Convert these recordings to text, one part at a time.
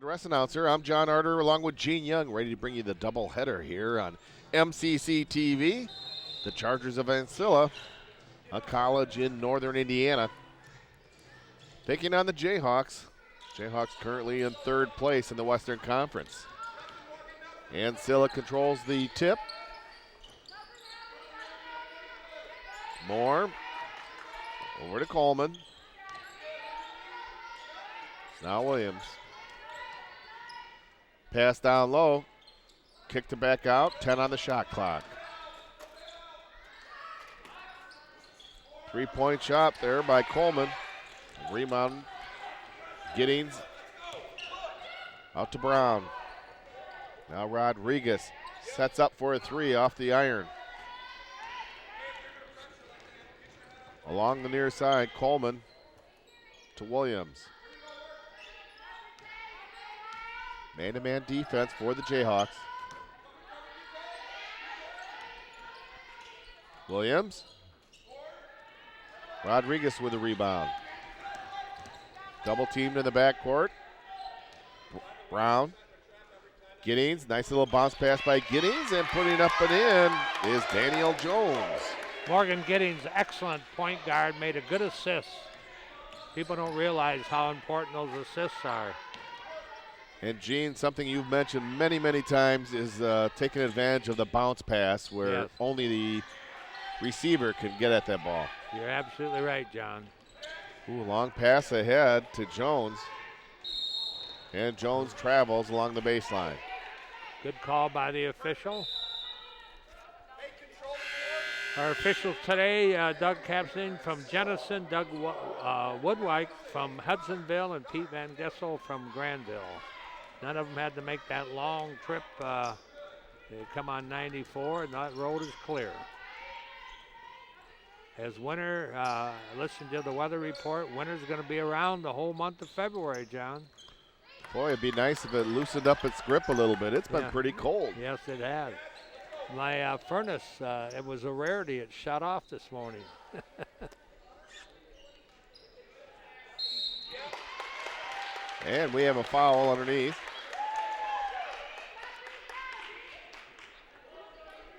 Dress announcer. I'm John Arter along with Gene Young, ready to bring you the doubleheader here on MCC TV. The Chargers of Ancilla, a college in northern Indiana, taking on the Jayhawks. Jayhawks currently in third place in the Western Conference. Ancilla controls the tip. Moore over to Coleman. Now Williams. Pass down low. Kicked it back out. 10 on the shot clock. 3-point shot there by Coleman. Rebound. Giddings. Out to Brown. Now Rodriguez sets up for a three off the iron. Along the near side, Coleman to Williams. Man-to-man defense for the Jayhawks. Williams. Rodriguez with a rebound. Double teamed in the backcourt. Brown. Giddings, nice little bounce pass by Giddings, and putting up and in is Daniel Jones. Morgan Giddings, excellent point guard, made a good assist. People don't realize how important those assists are. And Gene, something you've mentioned many, many times is taking advantage of the bounce pass where only the receiver can get at that ball. You're absolutely right, John. Ooh, long pass ahead to Jones. And Jones travels along the baseline. Good call by the official. Our officials today, Doug Capstan from Jenison, Doug Woodwike from Hudsonville, and Pete Van Gessel from Granville. None of them had to make that long trip. They come on 94, and that road is clear. As winter, listen to the weather report, winter's going to be around the whole month of February, John. Boy, it'd be nice if it loosened up its grip a little bit. It's been pretty cold. Yes, it has. My furnace, it was a rarity. It shut off this morning. And we have a foul underneath.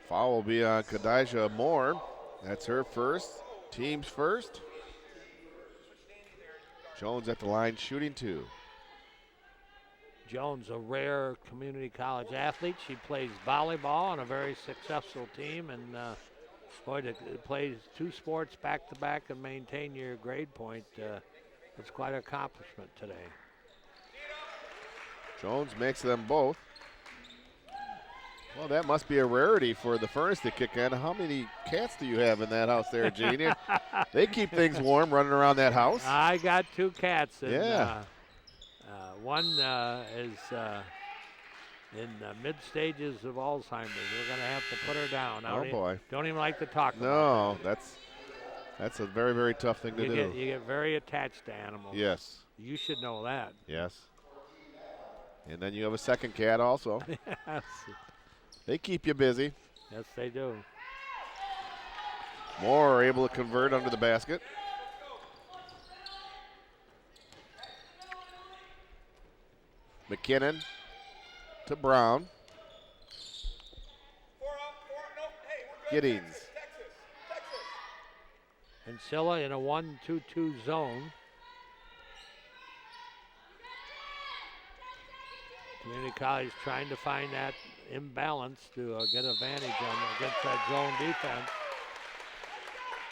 Foul will be on Kadijah Moore. That's her first, team's first. Jones at the line shooting two. Jones, a rare community college athlete. She plays volleyball on a very successful team, and boy, to play two sports back-to-back and maintain your grade point, it's quite an accomplishment today. Jones makes them both. Well, that must be a rarity for the furnace to kick in. How many cats do you have in that house there, Gene? They keep things warm running around that house. I got two cats. And, yeah. One is in mid stages of Alzheimer's. We're going to have to put her down. Boy. Don't even like to talk about No, that's a very, very tough thing to do. You get very attached to animals. Yes. You should know that. Yes. And then you have a second cat also. Yes. They keep you busy. Yes, they do. Moore are able to convert under the basket. McKinnon to Brown. Giddings. Ancilla in a 1-2-2 zone. Community College trying to find that imbalance to get advantage against that zone defense.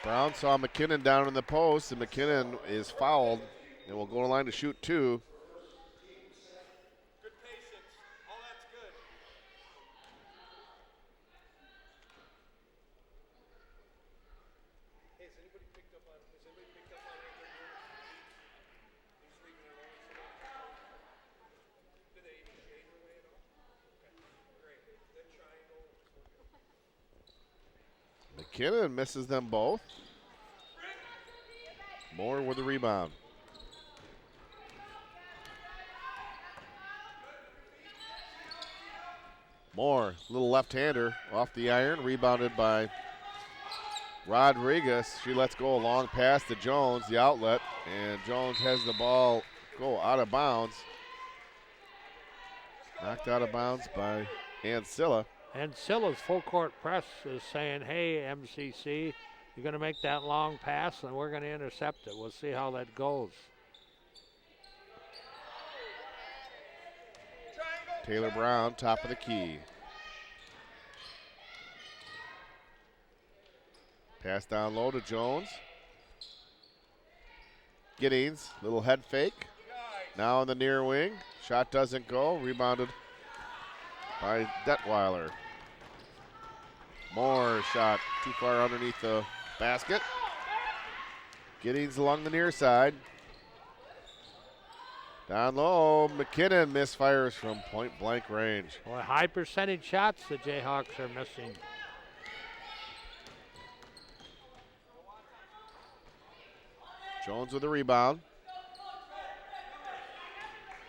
Brown saw McKinnon down in the post, and McKinnon is fouled and will go to the line to shoot two. Good patience. All that's good. Hey, has anybody picked up on anything? He's leaving it alone. Did they even shade her away at all? Okay, great. That triangle. McKinnon misses them both. Moore with the rebound. Moore, little left-hander off the iron, rebounded by Rodriguez. She lets go a long pass to Jones, the outlet, and Jones has the ball go out of bounds. Knocked out of bounds by Ancilla. And Silla's full court press is saying, hey, MCC, you're going to make that long pass and we're going to intercept it. We'll see how that goes. Taylor Brown, top of the key. Pass down low to Jones. Giddings, little head fake. Now in the near wing. Shot doesn't go. Rebounded by Detweiler. Moore shot too far underneath the basket. Giddings along the near side. Down low, McKinnon misfires from point blank range. Boy, high percentage shots the Jayhawks are missing. Jones with a rebound.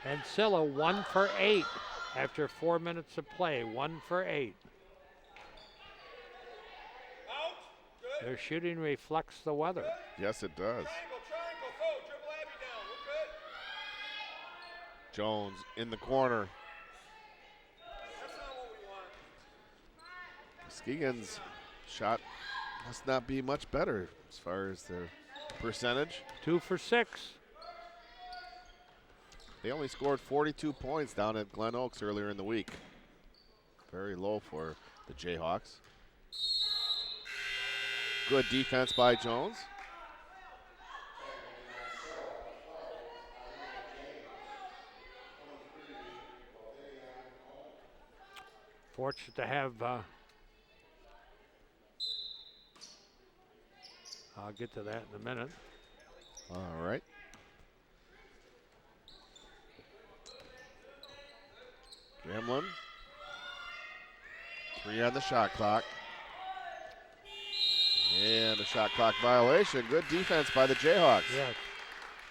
And Silla 1 for 8 after 4 minutes of play. 1 for 8. Their shooting reflects the weather. Yes, it does. Jones in the corner. Muskegon's shot must not be much better as far as their percentage. 2 for 6. They only scored 42 points down at Glen Oaks earlier in the week. Very low for the Jayhawks. Good defense by Jones. Fortunate to have, I'll get to that in a minute. All right. Gremlin. 3 on the shot clock. And a shot clock violation. Good defense by the Jayhawks. Yes.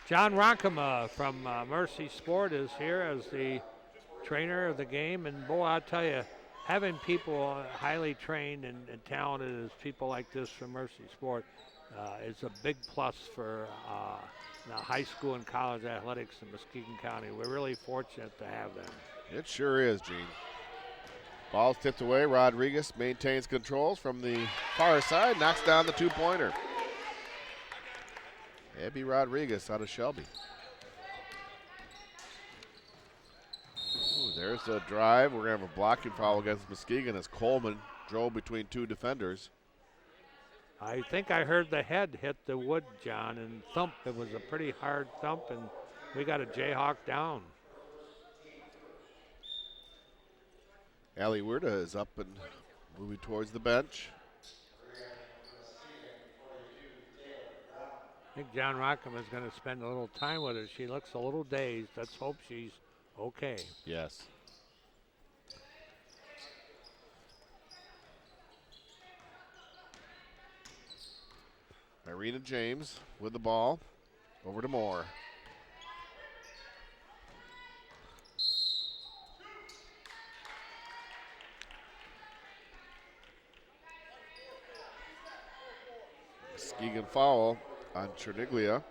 John Ronkema from Mercy Sport is here as the trainer of the game. And boy, I'll tell you, having people highly trained and talented as people like this from Mercy Sport is a big plus for high school and college athletics in Muskegon County. We're really fortunate to have them. It sure is, Gene. Ball's tipped away. Rodriguez maintains controls from the far side, knocks down the two-pointer. Abby Rodriguez out of Shelby. Ooh, there's a drive. We're going to have a blocking foul against Muskegon as Coleman drove between two defenders. I think I heard the head hit the wood, John, and thump. It was a pretty hard thump, and we got a Jayhawk down. Allie Werda is up and moving towards the bench. I think John Rockham is going to spend a little time with her. She looks a little dazed. Let's hope she's okay. Yes. Irina James with the ball. Over to Moore. Muskegon foul on Cherniglia.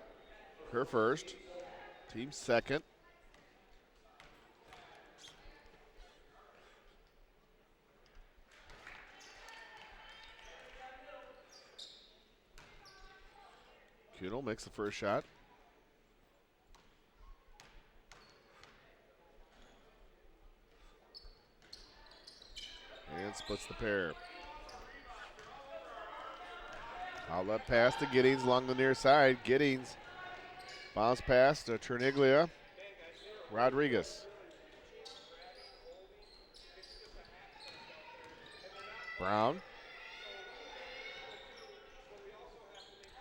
Her first. Team second. Kuno makes the first shot. And splits the pair. Outlet pass to Giddings along the near side. Giddings bounce pass to Cherniglia. Rodriguez. Brown.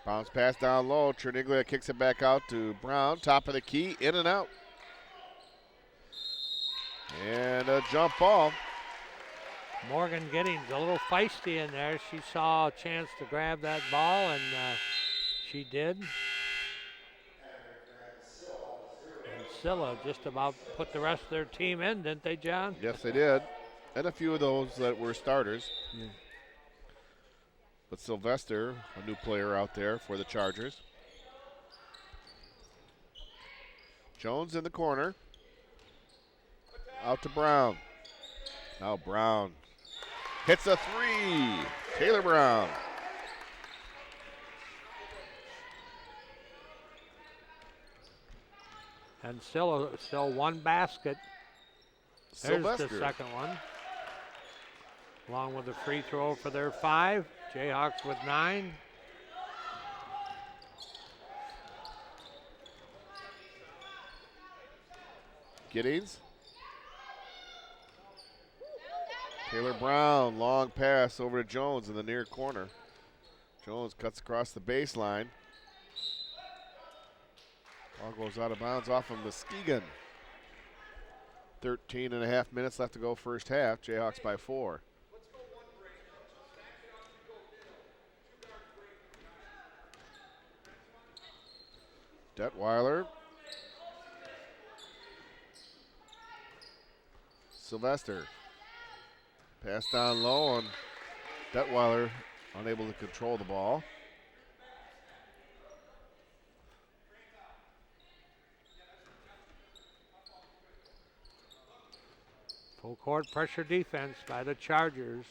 Bounce pass down low. Cherniglia kicks it back out to Brown. Top of the key, in and out. And a jump ball. Morgan Giddings a little feisty in there. She saw a chance to grab that ball, and she did. And Silla just about put the rest of their team in, didn't they, John? Yes, they did. And a few of those that were starters. Yeah. But Sylvester, a new player out there for the Chargers. Jones in the corner. Out to Brown. Now Brown hits a three. Taylor Brown. And still one basket. There's Sylvester. the second one. Along with the free throw for their 5. Jayhawks with 9. Giddings. Taylor Brown, long pass over to Jones in the near corner. Jones cuts across the baseline. Ball goes out of bounds off of Muskegon. 13 and a half minutes left to go first half. Jayhawks by 4. Detweiler. Sylvester. Pass down low, and Detweiler unable to control the ball. Full court pressure defense by the Chargers.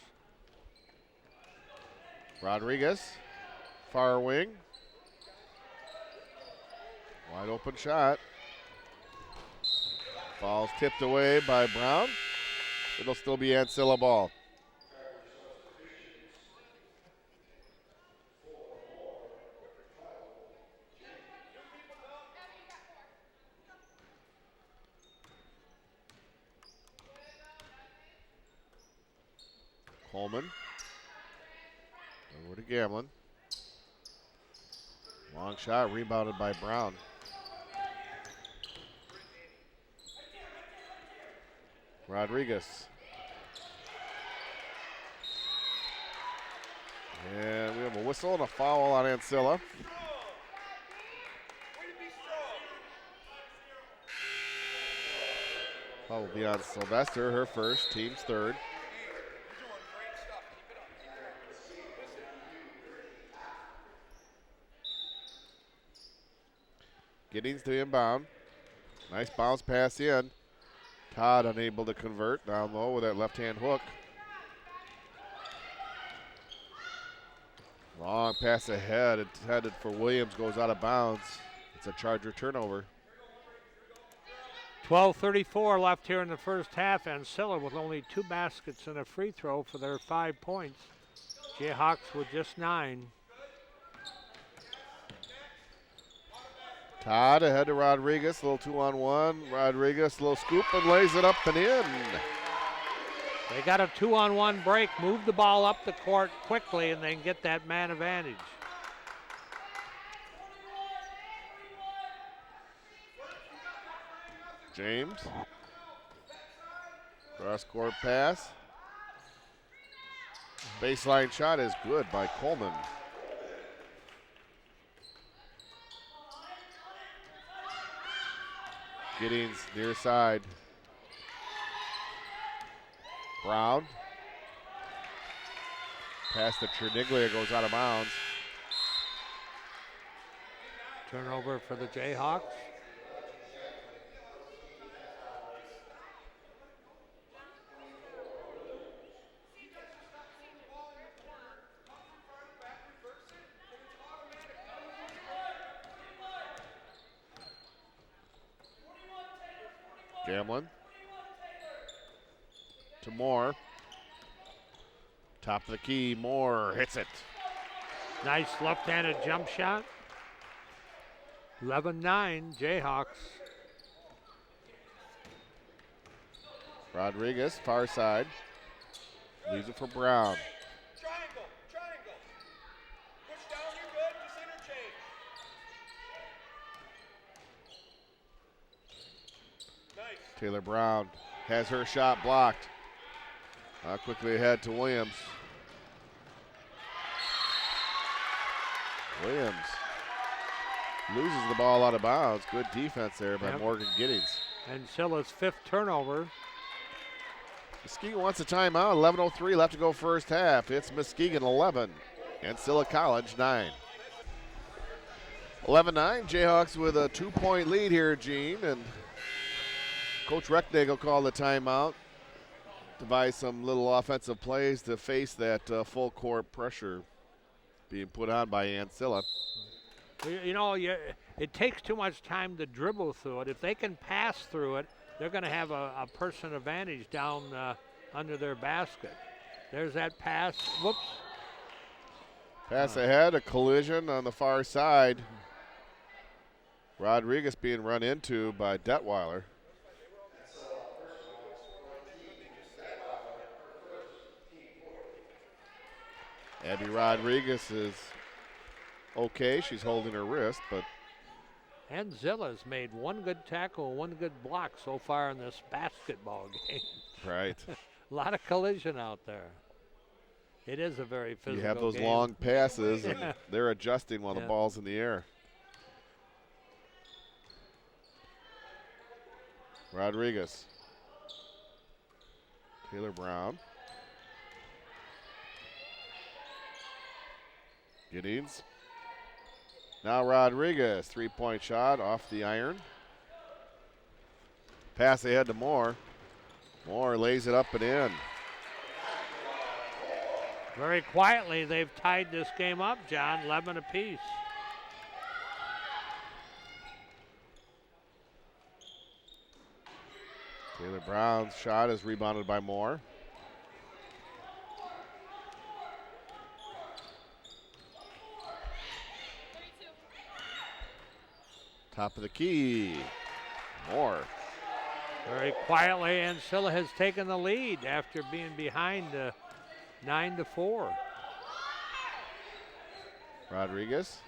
Rodriguez, far wing. Wide open shot. Ball's tipped away by Brown. It'll still be Ancilla ball. Coleman. Over to Gamlin. Long shot rebounded by Brown. Rodriguez. And we have a whistle and a foul on Ancilla. Foul will be on Sylvester, her first, team's third. Giddings to inbound. Nice bounce pass in. Todd unable to convert down low with that left-hand hook. Long pass ahead. It's headed for Williams, goes out of bounds. It's a Charger turnover. 12:34 left here in the first half. Ancilla with only 2 baskets and a free throw for their 5 points. Jayhawks with just 9. Todd ahead to Rodriguez, a little 2-on-1. Rodriguez, a little scoop and lays it up and in. They got a 2-on-1 break, move the ball up the court quickly, and then get that man advantage. James. Cross court pass. Baseline shot is good by Coleman. Giddings near side. Brown. Pass to Triniglia, goes out of bounds. Turnover for the Jayhawks. Gamlin to Moore. Top of the key, Moore hits it. Nice left-handed jump shot. 11-9 Jayhawks. Rodriguez, far side. Leaves it for Brown. Triangle. Push down, you're good. Just interchange. Nice. Taylor Brown has her shot blocked. Quickly ahead to Williams. Williams loses the ball out of bounds. Good defense there by Morgan Giddings. Ancilla's 5th turnover. Muskegon wants a timeout. 11:03 left to go first half. It's Muskegon 11, Ancilla College 9. 11-9, Jayhawks with a 2-point lead here, Gene. And Coach Recknagel called the timeout. Devise some little offensive plays to face that full court pressure being put on by Ancilla. It takes too much time to dribble through it. If they can pass through it, they're going to have a person advantage down under their basket. There's that pass. Whoops. Pass ahead, a collision on the far side. Rodriguez being run into by Detweiler. Abby Rodriguez is okay. She's holding her wrist, but Ancilla's made one good tackle, one good block so far in this basketball game. right. A lot of collision out there. It is a very physical game. You have those long passes, and they're adjusting while the ball's in the air. Rodriguez. Taylor Brown. Giddings. Now Rodriguez, three-point shot off the iron. Pass ahead to Moore. Moore lays it up and in. Very quietly, they've tied this game up, John, 11 apiece. Taylor Brown's shot is rebounded by Moore. Top of the key. Moore. Very quietly, Ancilla has taken the lead after being behind 9-4. Rodriguez.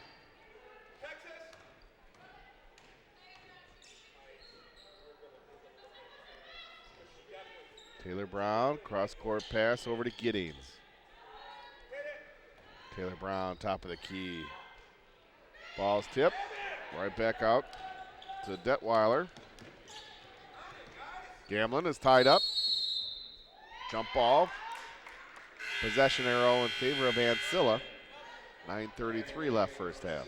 Taylor Brown, cross-court pass over to Giddings. Taylor Brown, top of the key. Ball's tipped, right back out to Detweiler. Gamlin is tied up. Jump ball. Possession arrow in favor of Ancilla. 9:33 left first half.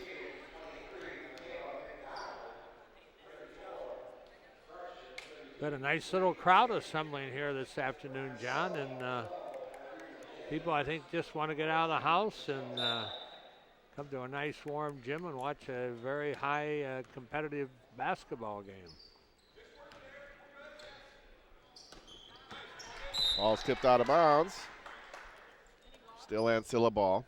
Got a nice little crowd assembling here this afternoon, John, and people I think just want to get out of the house and come to a nice warm gym and watch a very high competitive basketball game. Ball's tipped out of bounds. Still Ancilla ball.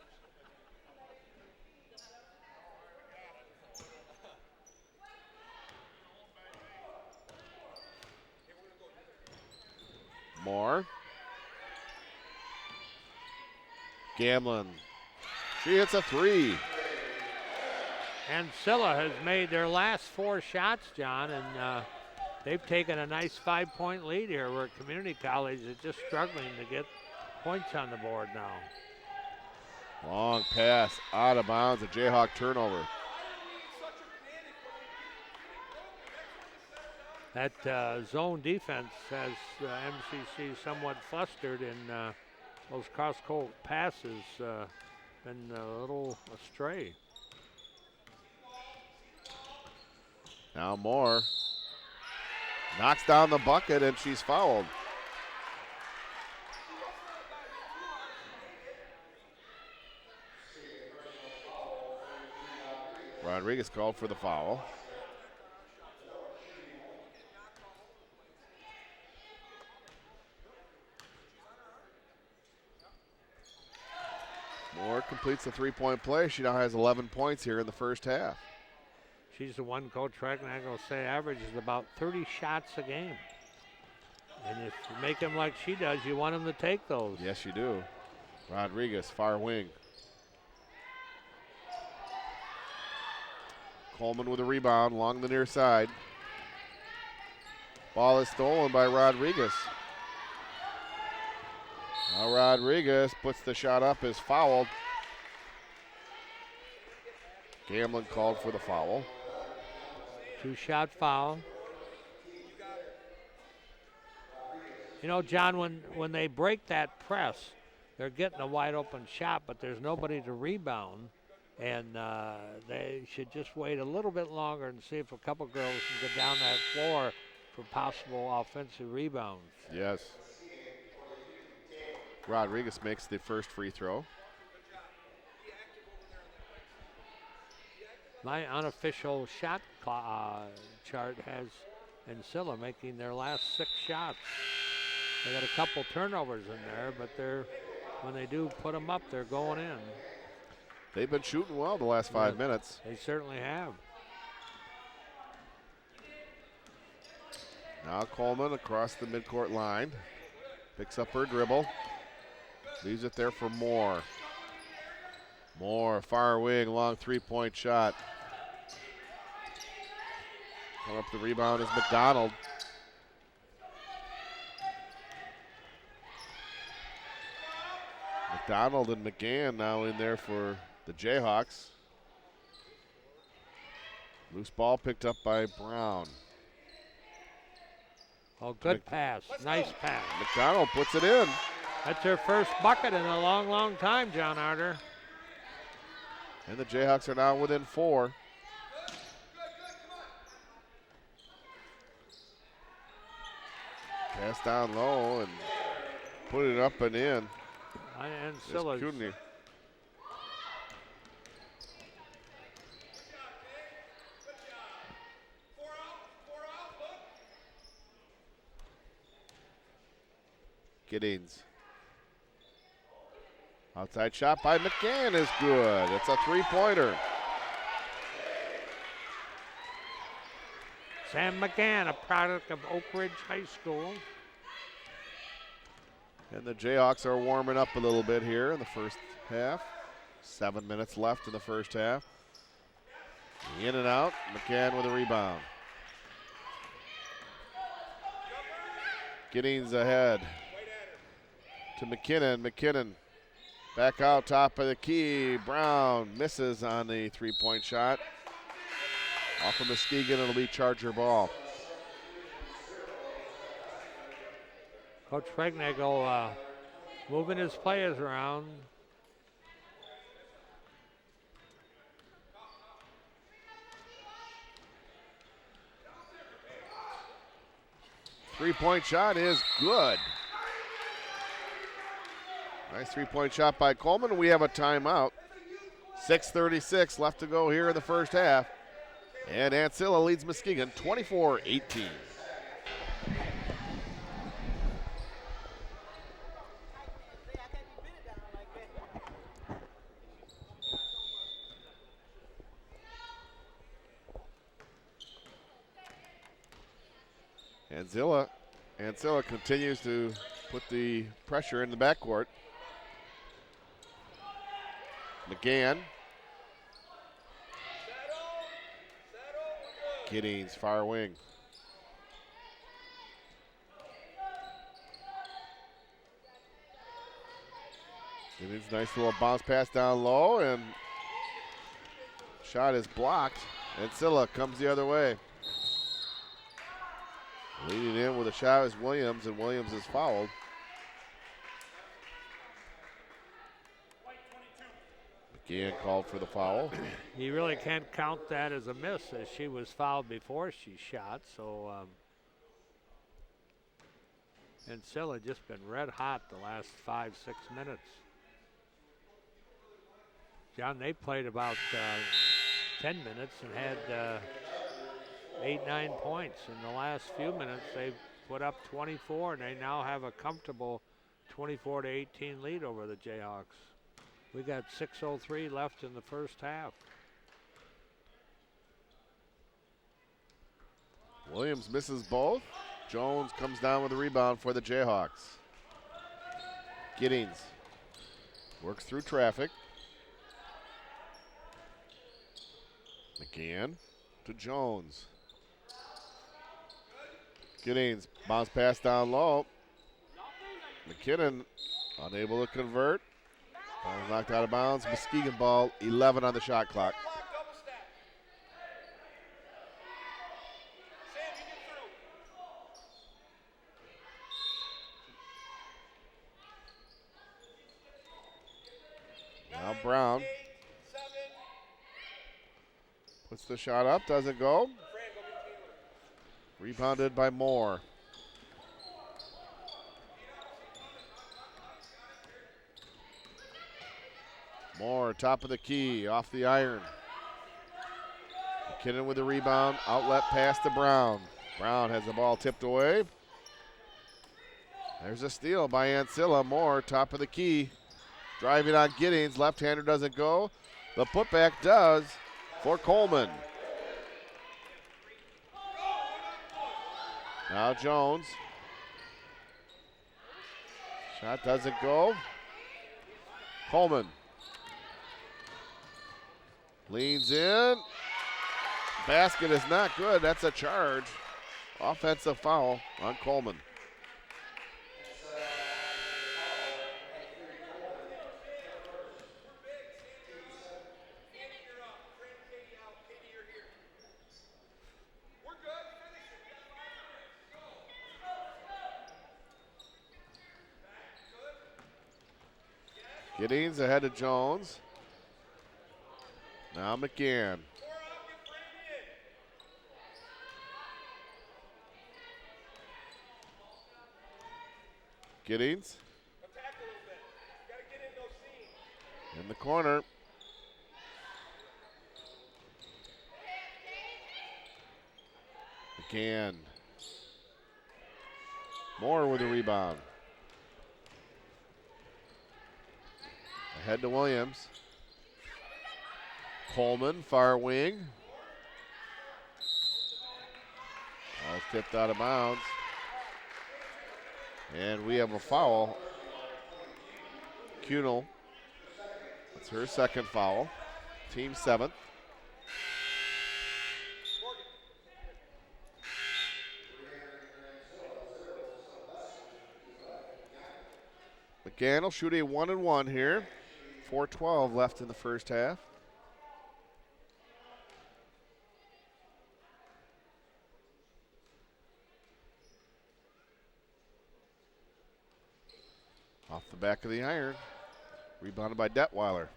Moore. Gamlin. She hits a three. Ancilla has made their last 4 shots, John, and they've taken a nice 5-point lead here where Community College is just struggling to get points on the board now. Long pass out of bounds, a Jayhawk turnover. That zone defense has MCC somewhat flustered, and those cross-court passes been a little astray. Now Moore knocks down the bucket, and she's fouled. Rodriguez called for the foul. Moore completes the three-point play. She now has 11 points here in the first half. She's the one Coach Recknagel will say averages about 30 shots a game. And if you make them like she does, you want them to take those. Yes, you do. Rodriguez, far wing. Coleman with a rebound along the near side. Ball is stolen by Rodriguez. Now Rodriguez puts the shot up, is fouled. Gamlin called for the foul. 2-shot foul. You know, John, when they break that press, they're getting a wide open shot, but there's nobody to rebound. And they should just wait a little bit longer and see if a couple girls can get down that floor for possible offensive rebounds. Yes. Rodriguez makes the first free throw. My unofficial shot chart has Ancilla making their last 6 shots. They got a couple turnovers in there, but when they do put them up, they're going in. They've been shooting well the last 5 minutes. They certainly have. Now Coleman across the midcourt line. Picks up her dribble. Leaves it there for Moore. Moore, far wing, long three-point shot. Coming up the rebound is McDonald. McDonald and McGann now in there for the Jayhawks. Loose ball picked up by Brown. Oh, good pass. Nice pass. McDonald puts it in. That's her first bucket in a long, long time, John Arter. And the Jayhawks are now within 4. Pass down low and put it up and in. And Silla's. Giddings. Outside shot by McGann is good. It's a three-pointer. Sam McGann, a product of Oak Ridge High School. And the Jayhawks are warming up a little bit here in the first half. 7 minutes left in the first half. In and out, McGann with a rebound. Giddings ahead to McKinnon. McKinnon back out top of the key. Brown misses on the three-point shot. Off of Muskegon, it'll be Charger ball. Coach Regnagel moving his players around. Three-point shot is good. Nice three-point shot by Coleman. We have a timeout. 6:36 left to go here in the first half. And Ancilla leads Muskegon 24-18. Ancilla continues to put the pressure in the backcourt. McGann. Giddings, far wing. Giddings, nice little bounce pass down low, and shot is blocked. Ancilla comes the other way. Leading in with a shot is Williams, and Williams is fouled. McGann called for the foul. You really can't count that as a miss, as she was fouled before she shot. So Ancilla just been red hot the last 5-6 minutes. John, they played about 10 minutes and had 8-9 points. In the last few minutes, they've put up 24, and they now have a comfortable 24-18 lead over the Jayhawks. We got 6:03 left in the first half. Williams misses both. Jones comes down with a rebound for the Jayhawks. Giddings works through traffic. McGann to Jones. Giddings, bounce pass down low. McKinnon unable to convert. Ball knocked out of bounds. Muskegon ball, 11 on the shot clock. Now Brown puts the shot up, doesn't go. Rebounded by Moore. Moore, top of the key, off the iron. McKinnon with the rebound, outlet pass to Brown. Brown has the ball tipped away. There's a steal by Ancilla. Moore, top of the key, driving on Giddings. Left-hander doesn't go. The putback does for Coleman. Now Jones. Shot doesn't go. Coleman leans in. Basket is not good. That's a charge. Offensive foul on Coleman. Giddings ahead of Jones. Now McGann. Giddings. In the corner. McGann. Moore with a rebound. Ahead to Williams. Coleman, far wing. Ball tipped out of bounds. And we have a foul. Kunal. That's her second foul. Team seventh. McGann will shoot a 1-and-1 here. 4:12 left in the first half. Off the back of the iron. Rebounded by Detweiler.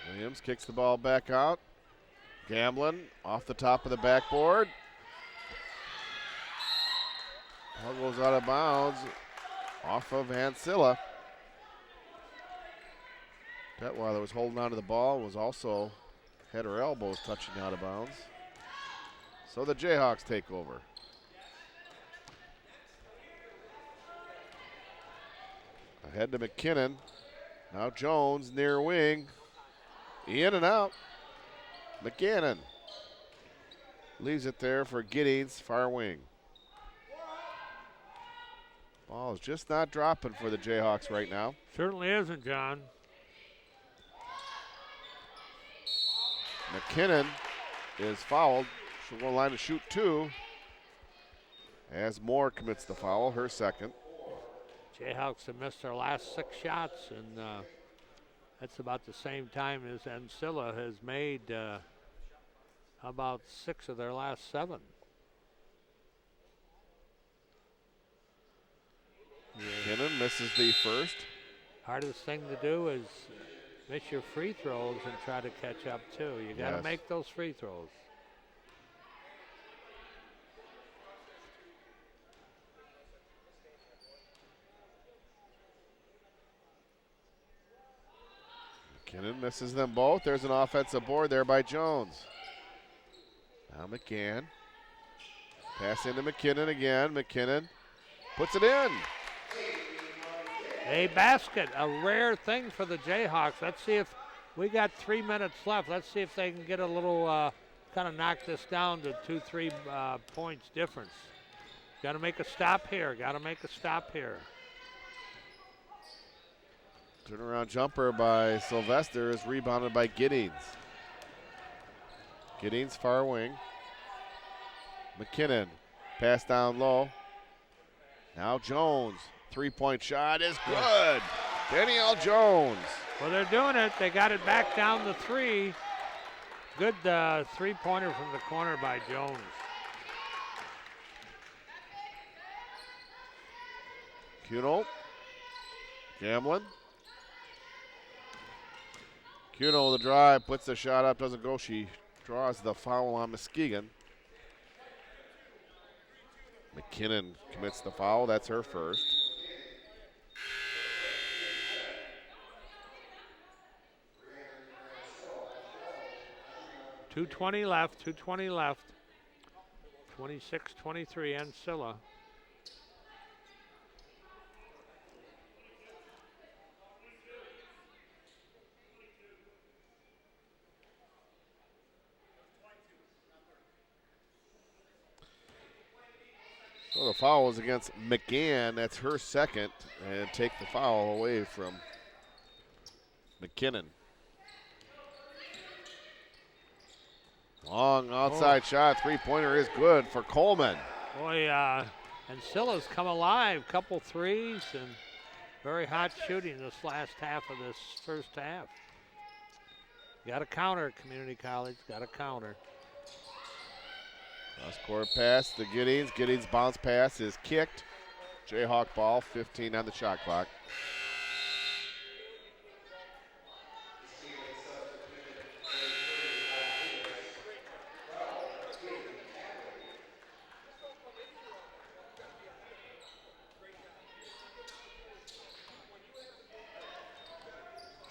Williams kicks the ball back out. Gamblin off the top of the backboard. Ball goes out of bounds off of Ancilla. Detweiler was holding on to the ball, was also head or elbows touching out of bounds. So the Jayhawks take over. Ahead to McKinnon. Now Jones near wing. In and out. McGannon leaves it there for Giddings, far wing. Ball is just not dropping for the Jayhawks right now. Certainly isn't, John. McKinnon is fouled. She'll go line to shoot two as Moore commits the foul, her second. Jayhawks have missed their last 6 shots, and that's about the same time as Ancilla has made about 6 of their last 7. McKinnon misses the first. Hardest thing to do is miss your free throws and try to catch up too. You got to Yes. make those free throws. McKinnon misses them both. There's an offensive board there by Jones. Now McGann. Pass into McKinnon again. McKinnon puts it in. A basket, a rare thing for the Jayhawks. Let's see if we got 3 minutes left. Let's see if they can get a little, kind of knock this down to 2-3 points difference. Got to make a stop here. Got to make a stop here. Turnaround jumper by Sylvester is rebounded by Giddings. Giddings far wing. McKinnon pass down low. Now Jones. 3-point shot is good. Danielle Jones. Well, they're doing it. They got it back down to 3. Good 3-pointer from the corner by Jones. Kunal Gamlin. Cuno the drive, puts the shot up, doesn't go. She draws the foul on Muskegon. McKinnon commits the foul. That's her first. .220 left, 2:20 left. 26-23, Ancilla. So the foul was against McGann. That's her second. And take the foul away from McKinnon. Long outside shot. Three-pointer is good for Coleman. Boy, Ancilla's come alive. Couple threes and very hot shooting this last half of this first half. Got to counter, Community College. Got to counter. Cross-court pass to Giddings. Giddings' bounce pass is kicked. Jayhawk ball, 15 on the shot clock.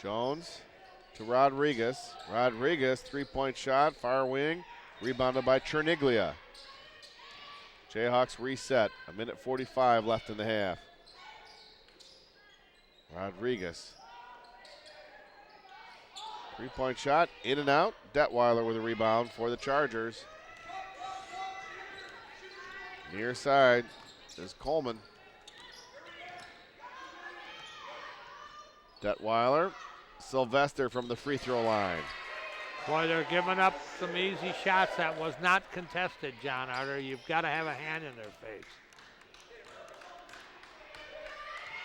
Jones to Rodriguez. Rodriguez, three-point shot, far wing, rebounded by Cherniglia. Jayhawks reset, 1:45 left in the half. Rodriguez. Three-point shot, in and out. Detweiler with a rebound for the Chargers. Near side is Coleman. Detweiler. Sylvester from the free throw line. Boy, they're giving up some easy shots. That was not contested, John Arter. You've got to have a hand in their face.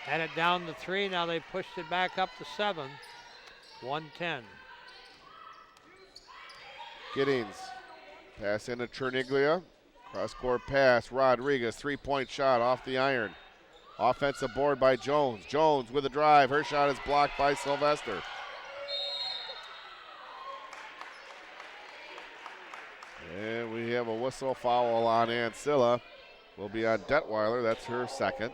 Had it down to 3. Now they pushed it back up to 7. 1:10. Giddings. Pass into Cherniglia. Cross-court pass. Rodriguez. Three-point shot off the iron. Offensive board by Jones. Jones with a drive. Her shot is blocked by Sylvester. And we have a whistle foul on Ancilla. Will be on Detweiler. That's her second.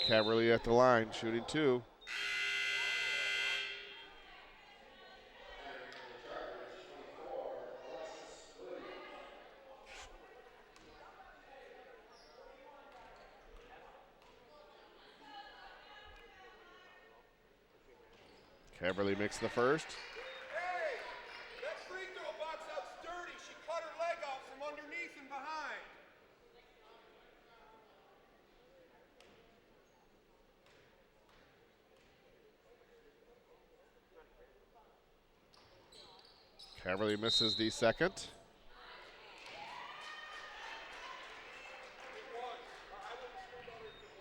Caverly at the line, shooting 2. Caverly makes the first. Hey, that free throw box out's dirty. She cut her leg out from underneath and behind. Caverly misses the second.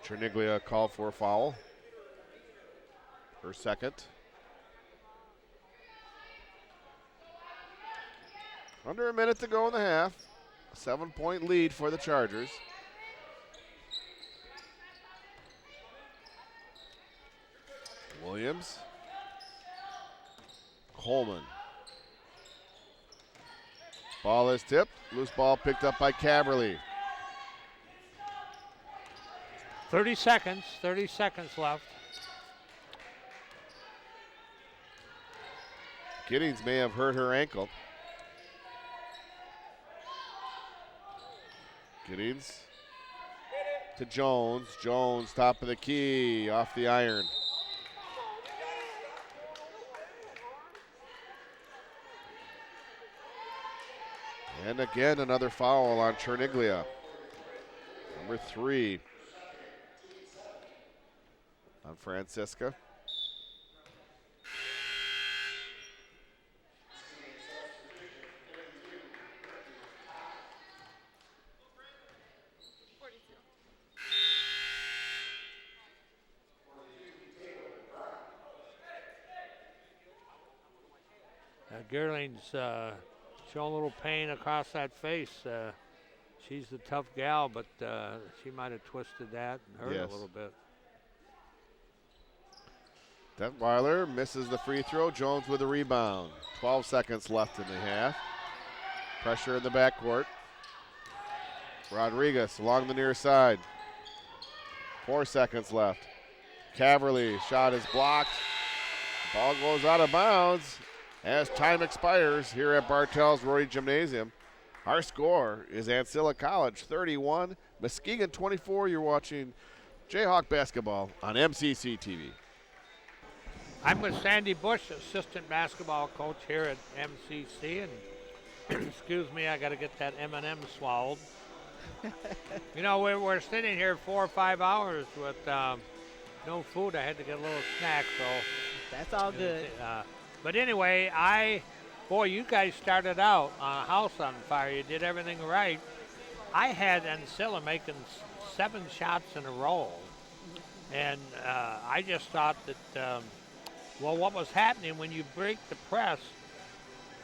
Cherniglia called for a foul. Her second. Under a minute to go in the half. A 7-point lead for the Chargers. Williams. Coleman. Ball is tipped. Loose ball picked up by Caverly. 30 seconds left. Giddings may have hurt her ankle. Giddings to Jones. Jones, top of the key, off the iron. And again, another foul on Cherniglia. Number 3 on Francisca. Gerling's showing a little pain across that face. she's the tough gal, but she might have twisted that and hurt Yes. a little bit. Detweiler misses the free throw. Jones with a rebound. 12 seconds left in the half. Pressure in the backcourt. Rodriguez along the near side. 4 seconds left. Caverly shot is blocked. Ball goes out of bounds as time expires here at Bartell's Rory Gymnasium. Our score is Ancilla College 31, Muskegon 24. You're watching Jayhawk basketball on MCC TV. I'm with Sandy Bush, assistant basketball coach here at MCC, and excuse me, I got to get that M&M swallowed. You know, we're sitting here 4 or 5 hours with no food. I had to get a little snack, so. That's all good. But anyway, boy, you guys started out on a house on fire. You did everything right. I had Ancilla making 7 shots in a row, and I just thought that. Well, what was happening when you break the press,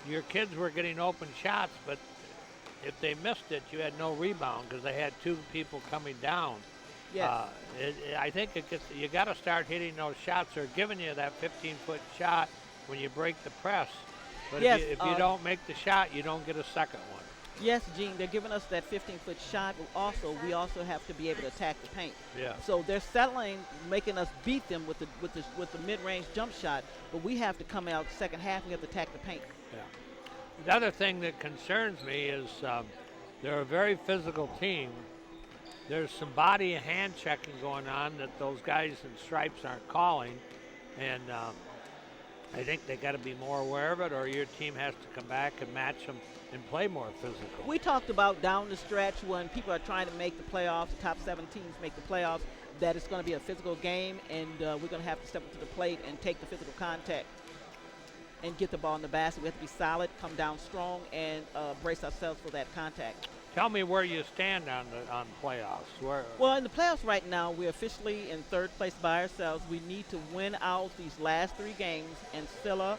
your kids were getting open shots, but if they missed it, you had no rebound because they had 2 people coming down. Yes. I think you got to start hitting those shots. They're giving you that 15-foot shot when you break the press. But Yes, if you don't make the shot, you don't get a second one. Yes, Gene, they're giving us that 15-foot shot, but also we also have to be able to attack the paint. Yeah. So they're settling, making us beat them with the mid-range jump shot, but we have to come out second half. We have to attack the paint. Yeah. The other thing that concerns me is they're a very physical team. There's some body and hand checking going on that those guys in stripes aren't calling, and I think they got to be more aware of it, or your team has to come back and match them and play more physical. We talked about down the stretch when people are trying to make the playoffs, the top 7 teams make the playoffs, that it's going to be a physical game, and we're going to have to step up to the plate and take the physical contact and get the ball in the basket. We have to be solid, come down strong, and brace ourselves for that contact. Tell me where you stand on playoffs. Well, in the playoffs right now, we're officially in 3rd place by ourselves. We need to win out these last 3 games, Ancilla,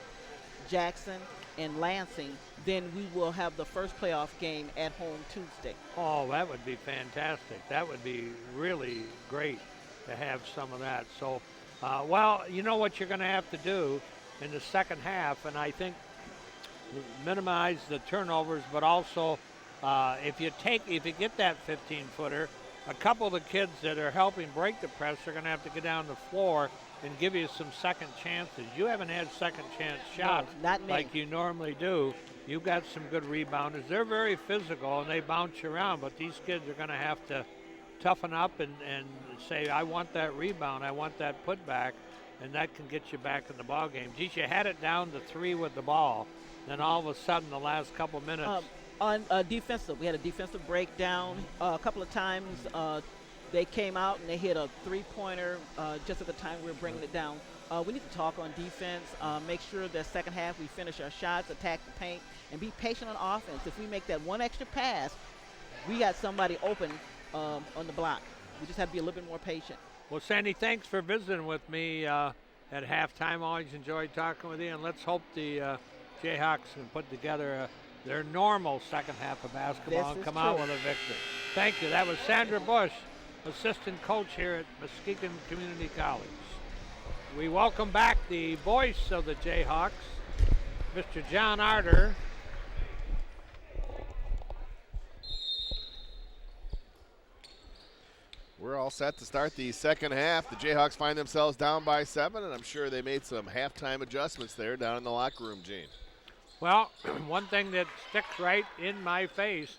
Jackson, and Lansing. Then we will have the first playoff game at home Tuesday. Oh, that would be fantastic. That would be really great to have some of that. So, well, you know what you're going to have to do in the second half, and I think minimize the turnovers, but also if you get that 15-footer, a couple of the kids that are helping break the press are going to have to get down the floor and give you some second chances. You haven't had second chance shots like you normally do. You've got some good rebounders. They're very physical and they bounce you around, but these kids are going to have to toughen up and say, I want that rebound, I want that putback, and that can get you back in the ball game. Geez, you had it down to 3 with the ball, then all of a sudden the last couple minutes. On defensive, we had a defensive breakdown a couple of times. They came out and they hit a 3-pointer just at the time we were bringing it down. We need to talk on defense, make sure that second half we finish our shots, attack the paint, and be patient on offense. If we make that one extra pass, we got somebody open on the block. We just have to be a little bit more patient. Well, Sandy, thanks for visiting with me at halftime. Always enjoyed talking with you, and let's hope the Jayhawks can put together their normal second half of basketball and come out with a victory. Thank you. That was Sandra Bush, assistant coach here at Muskegon Community College. We welcome back the voice of the Jayhawks, Mr. John Arter. We're all set to start the second half. The Jayhawks find themselves down by 7, and I'm sure they made some halftime adjustments there down in the locker room, Gene. Well, one thing that sticks right in my face,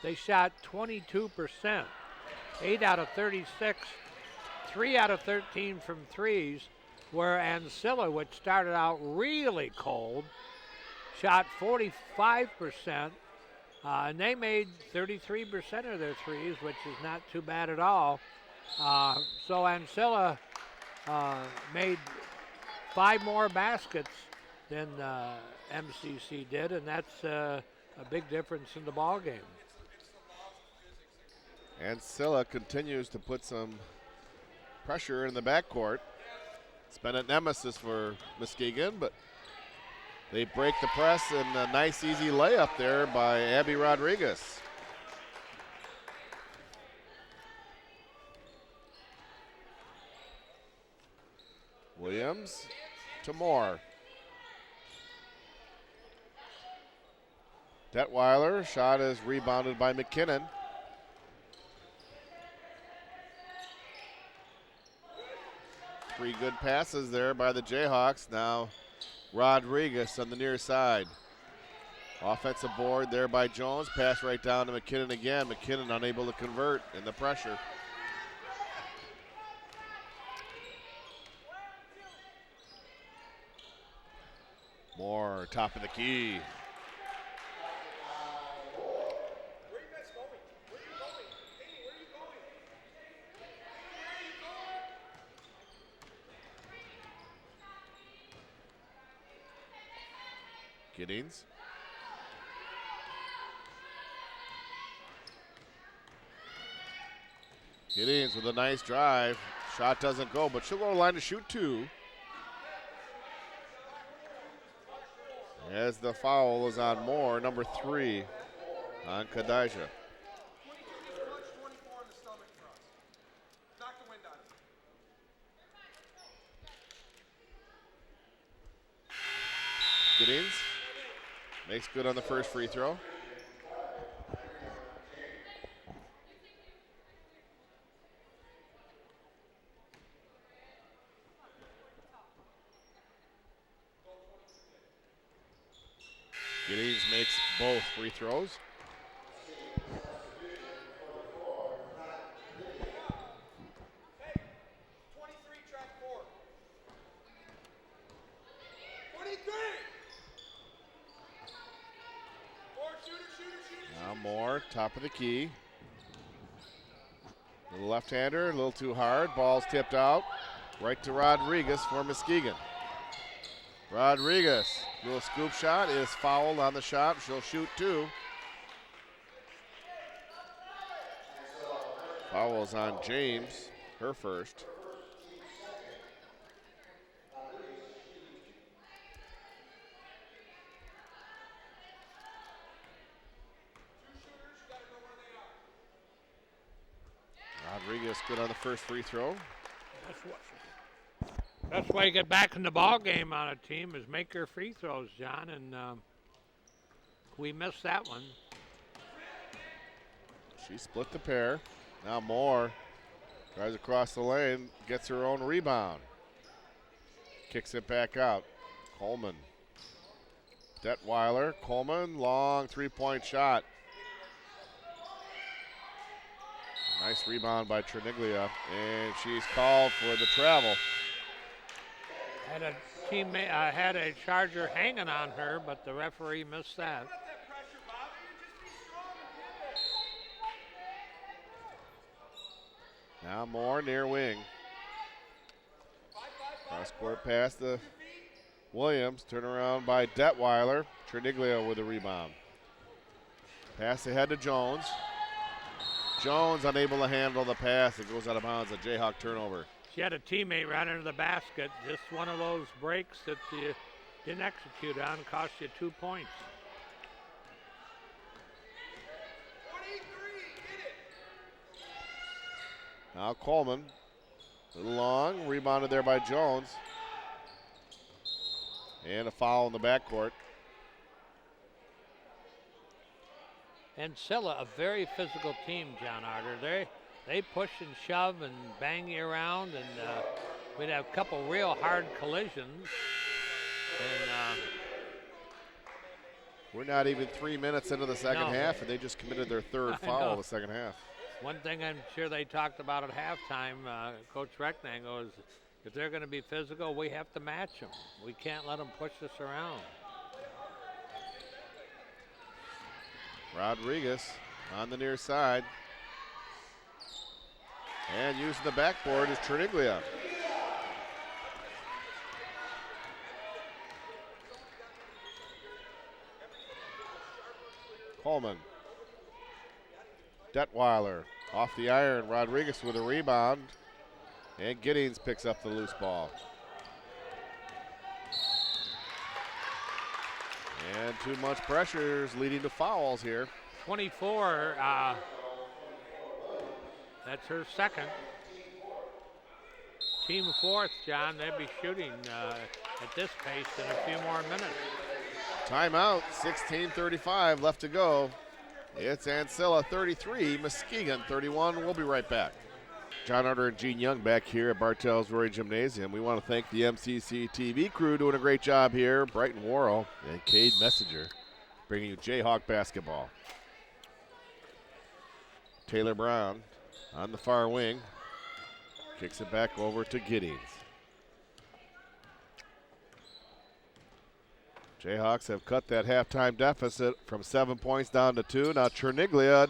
they shot 22%, 8 out of 36, 3 out of 13 from threes, where Ancilla, which started out really cold, shot 45%, and they made 33% of their threes, which is not too bad at all. So Ancilla made 5 more baskets than MCC did, and that's a big difference in the ball game. Ancilla continues to put some pressure in the backcourt. It's been a nemesis for Muskegon, but they break the press, and a nice easy layup there by Abby Rodriguez. Williams to Moore. Detweiler, shot is rebounded by McKinnon. Three good passes there by the Jayhawks. Now Rodriguez on the near side. Offensive board there by Jones. Pass right down to McKinnon again. McKinnon unable to convert in the pressure. Moore, top of the key. Giddings. Giddings with a nice drive. Shot doesn't go, but she'll go to the line to shoot two. As the foul is on Moore, number 3 on Kadijah. Giddings makes good on the first free throw. Giddings makes both free throws. Now Moore, top of the key. Little left-hander, a little too hard. Ball's tipped out. Right to Rodriguez for Muskegon. Rodriguez, little scoop shot, is fouled on the shot. She'll shoot two. Foul's on James, her first. Rodriguez good on the first free throw. That's why you get back in the ball game on a team is make your free throws, John, and we missed that one. She split the pair. Now Moore drives across the lane, gets her own rebound. Kicks it back out. Coleman. Detweiler, Coleman, long three-point shot. Nice rebound by Triniglia, and she's called for the travel. Had a teammate, had a Charger hanging on her, but the referee missed that. Now Moore near wing. Cross court pass to Williams. Turn around by Detweiler. Triniglia with a rebound. Pass ahead to Jones. Jones unable to handle the pass. It goes out of bounds. A Jayhawk turnover. She had a teammate right into the basket. Just one of those breaks that you didn't execute on, cost you 2 points. Now Coleman, a little long, rebounded there by Jones. And a foul in the backcourt. Ancilla, a very physical team, John Arter. They push and shove and bang you around, and we'd have a couple real hard collisions. And we're not even 3 minutes into the second No. half, and they just committed their third I foul know. of the second half. one thing I'm sure they talked about at halftime, Coach Recknagel, is if they're going to be physical, we have to match them. We can't let them push us around. Rodriguez on the near side. And using the backboard is Triniglia. Coleman. Detweiler off the iron. Rodriguez with a rebound. And Giddings picks up the loose ball. And too much pressure is leading to fouls here. 24, that's her second. Team fourth, John. They'll be shooting at this pace in a few more minutes. Timeout, 16:35 left to go. It's Ancilla 33, Muskegon 31. We'll be right back. John Arter and Gene Young back here at Bartell's Rory Gymnasium. We want to thank the MCC TV crew doing a great job here. Brighton Worrell and Cade Messenger bringing you Jayhawk basketball. Taylor Brown on the far wing. Kicks it back over to Giddings. Jayhawks have cut that halftime deficit from 7 points down to 2. Now Cherniglia,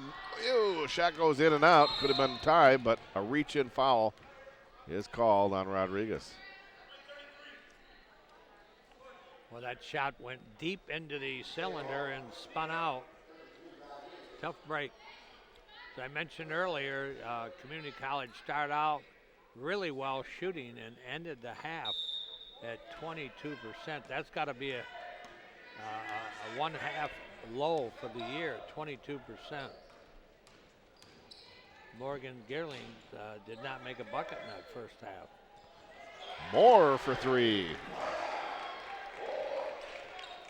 shot goes in and out. Could have been tied, but a reach-in foul is called on Rodriguez. Well, that shot went deep into the cylinder and spun out. Tough break. As I mentioned earlier, Community College started out really well shooting and ended the half at 22%. That's got to be a one-half low for the year, 22%. Morgan Geerling did not make a bucket in that first half. Moore for three.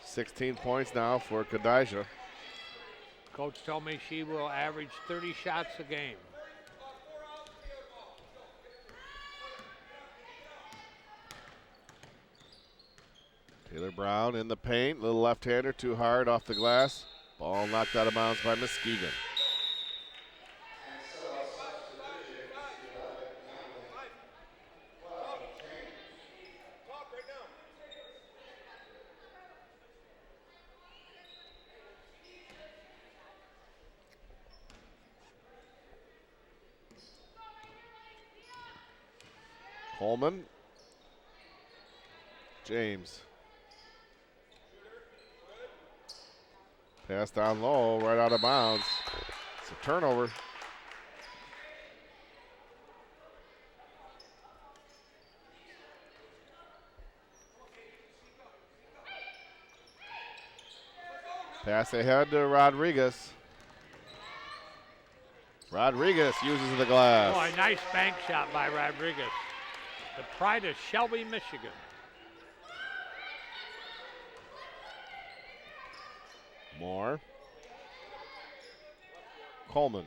16 points now for Kadija. Coach told me she will average 30 shots a game. Taylor Brown in the paint, little left-hander, too hard off the glass. Ball knocked out of bounds by Muskegon. Coleman. James. Pass down low, right out of bounds. It's a turnover. Pass ahead to Rodriguez. Rodriguez uses the glass. Oh, a nice bank shot by Rodriguez. The pride of Shelby, Michigan. Moore. Coleman.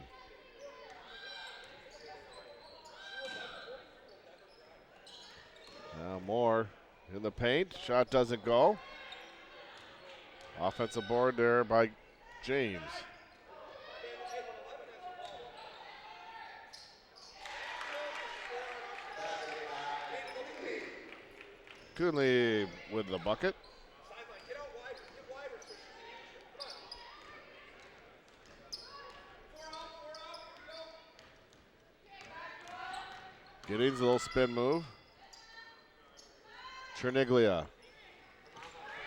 Now Moore in the paint. Shot doesn't go. Offensive board there by James. Coonley with the bucket. Giddings, a little spin move. Cherniglia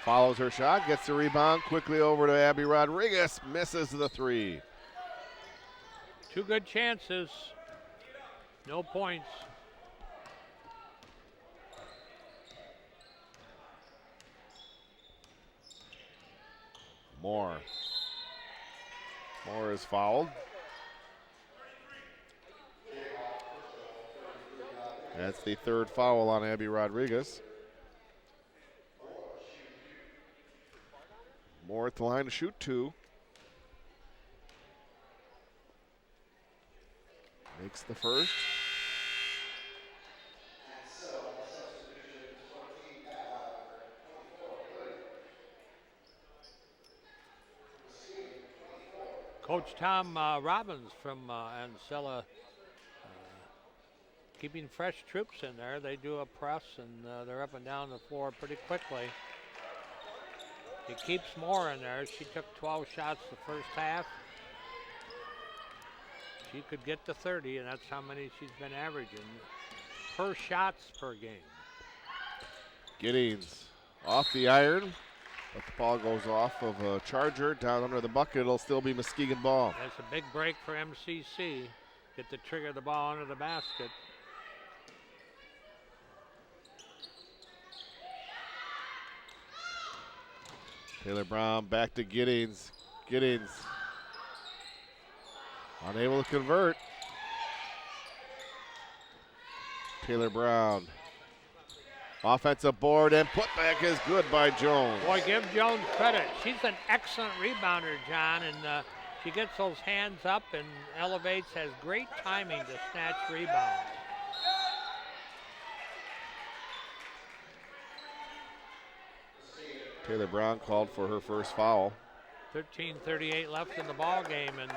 follows her shot, gets the rebound quickly over to Abby Rodriguez, misses the three. Two good chances, no points. Moore is fouled. That's the third foul on Abby Rodriguez. Moore at the line to shoot two. Makes the first. Coach Tom Robbins from Ancilla keeping fresh troops in there. They do a press and they're up and down the floor pretty quickly. He keeps Moore in there. She took 12 shots the first half. She could get to 30, and that's how many she's been averaging per shots per game. Giddings off the iron, but the ball goes off of a Charger down under the bucket. It'll still be Muskegon ball. That's a big break for MCC. Get the trigger of the ball under the basket. Taylor Brown back to Giddings. Giddings unable to convert. Taylor Brown. Offensive board and putback is good by Jones. Boy, give Jones credit. She's an excellent rebounder, John, and she gets those hands up and elevates, has great timing to snatch rebounds. Taylor Brown called for her first foul. 13:38 left in the ball game, and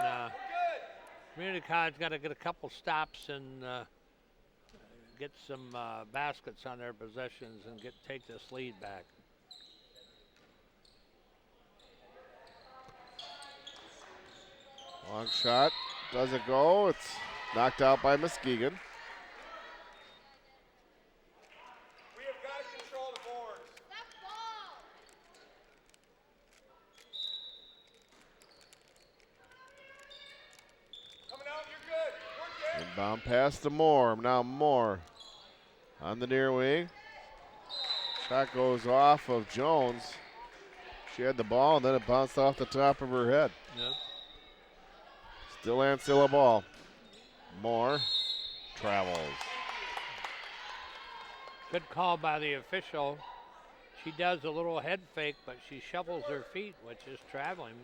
Community College got to get a couple stops and get some baskets on their possessions and take this lead back. Long shot, doesn't go. It's knocked out by Muskegon. We have got to control the boards. Coming out, you're good. Work it. Inbound pass to Moore. Now Moore on the near wing. Shot goes off of Jones. She had the ball and then it bounced off the top of her head. Yep. Still Ancilla ball. Moore travels. Good call by the official. She does a little head fake, but she shuffles her feet, which is traveling.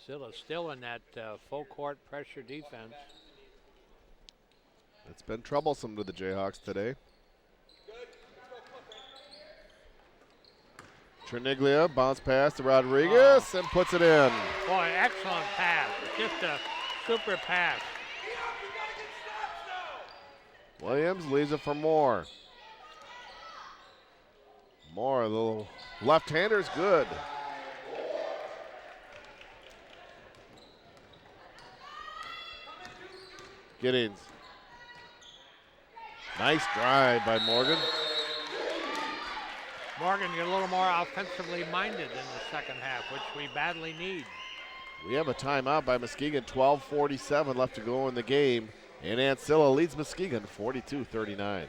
Ancilla's still in that full court pressure defense. It's been troublesome to the Jayhawks today. Triniglia bounce pass to Rodriguez and puts it in. Boy, excellent pass. Just a super pass. Williams leaves it for Moore. Moore, the little left-hander's good. Giddings. Nice drive by Morgan. Morgan get a little more offensively minded in the second half, which we badly need. We have a timeout by Muskegon, 12:47 left to go in the game. And Ancilla leads Muskegon 42-39.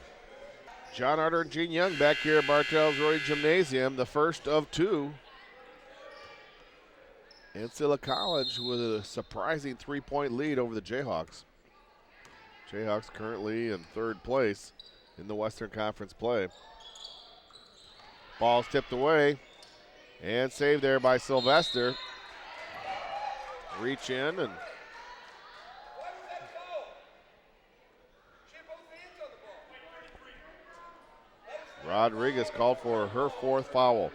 John Arter and Gene Young back here at Bartels Roy Gymnasium, the first of two. Ancilla College with a surprising 3-point lead over the Jayhawks. Jayhawks currently in third place in the Western Conference play. Ball's tipped away and saved there by Sylvester. Reach in and Rodriguez called for her fourth foul.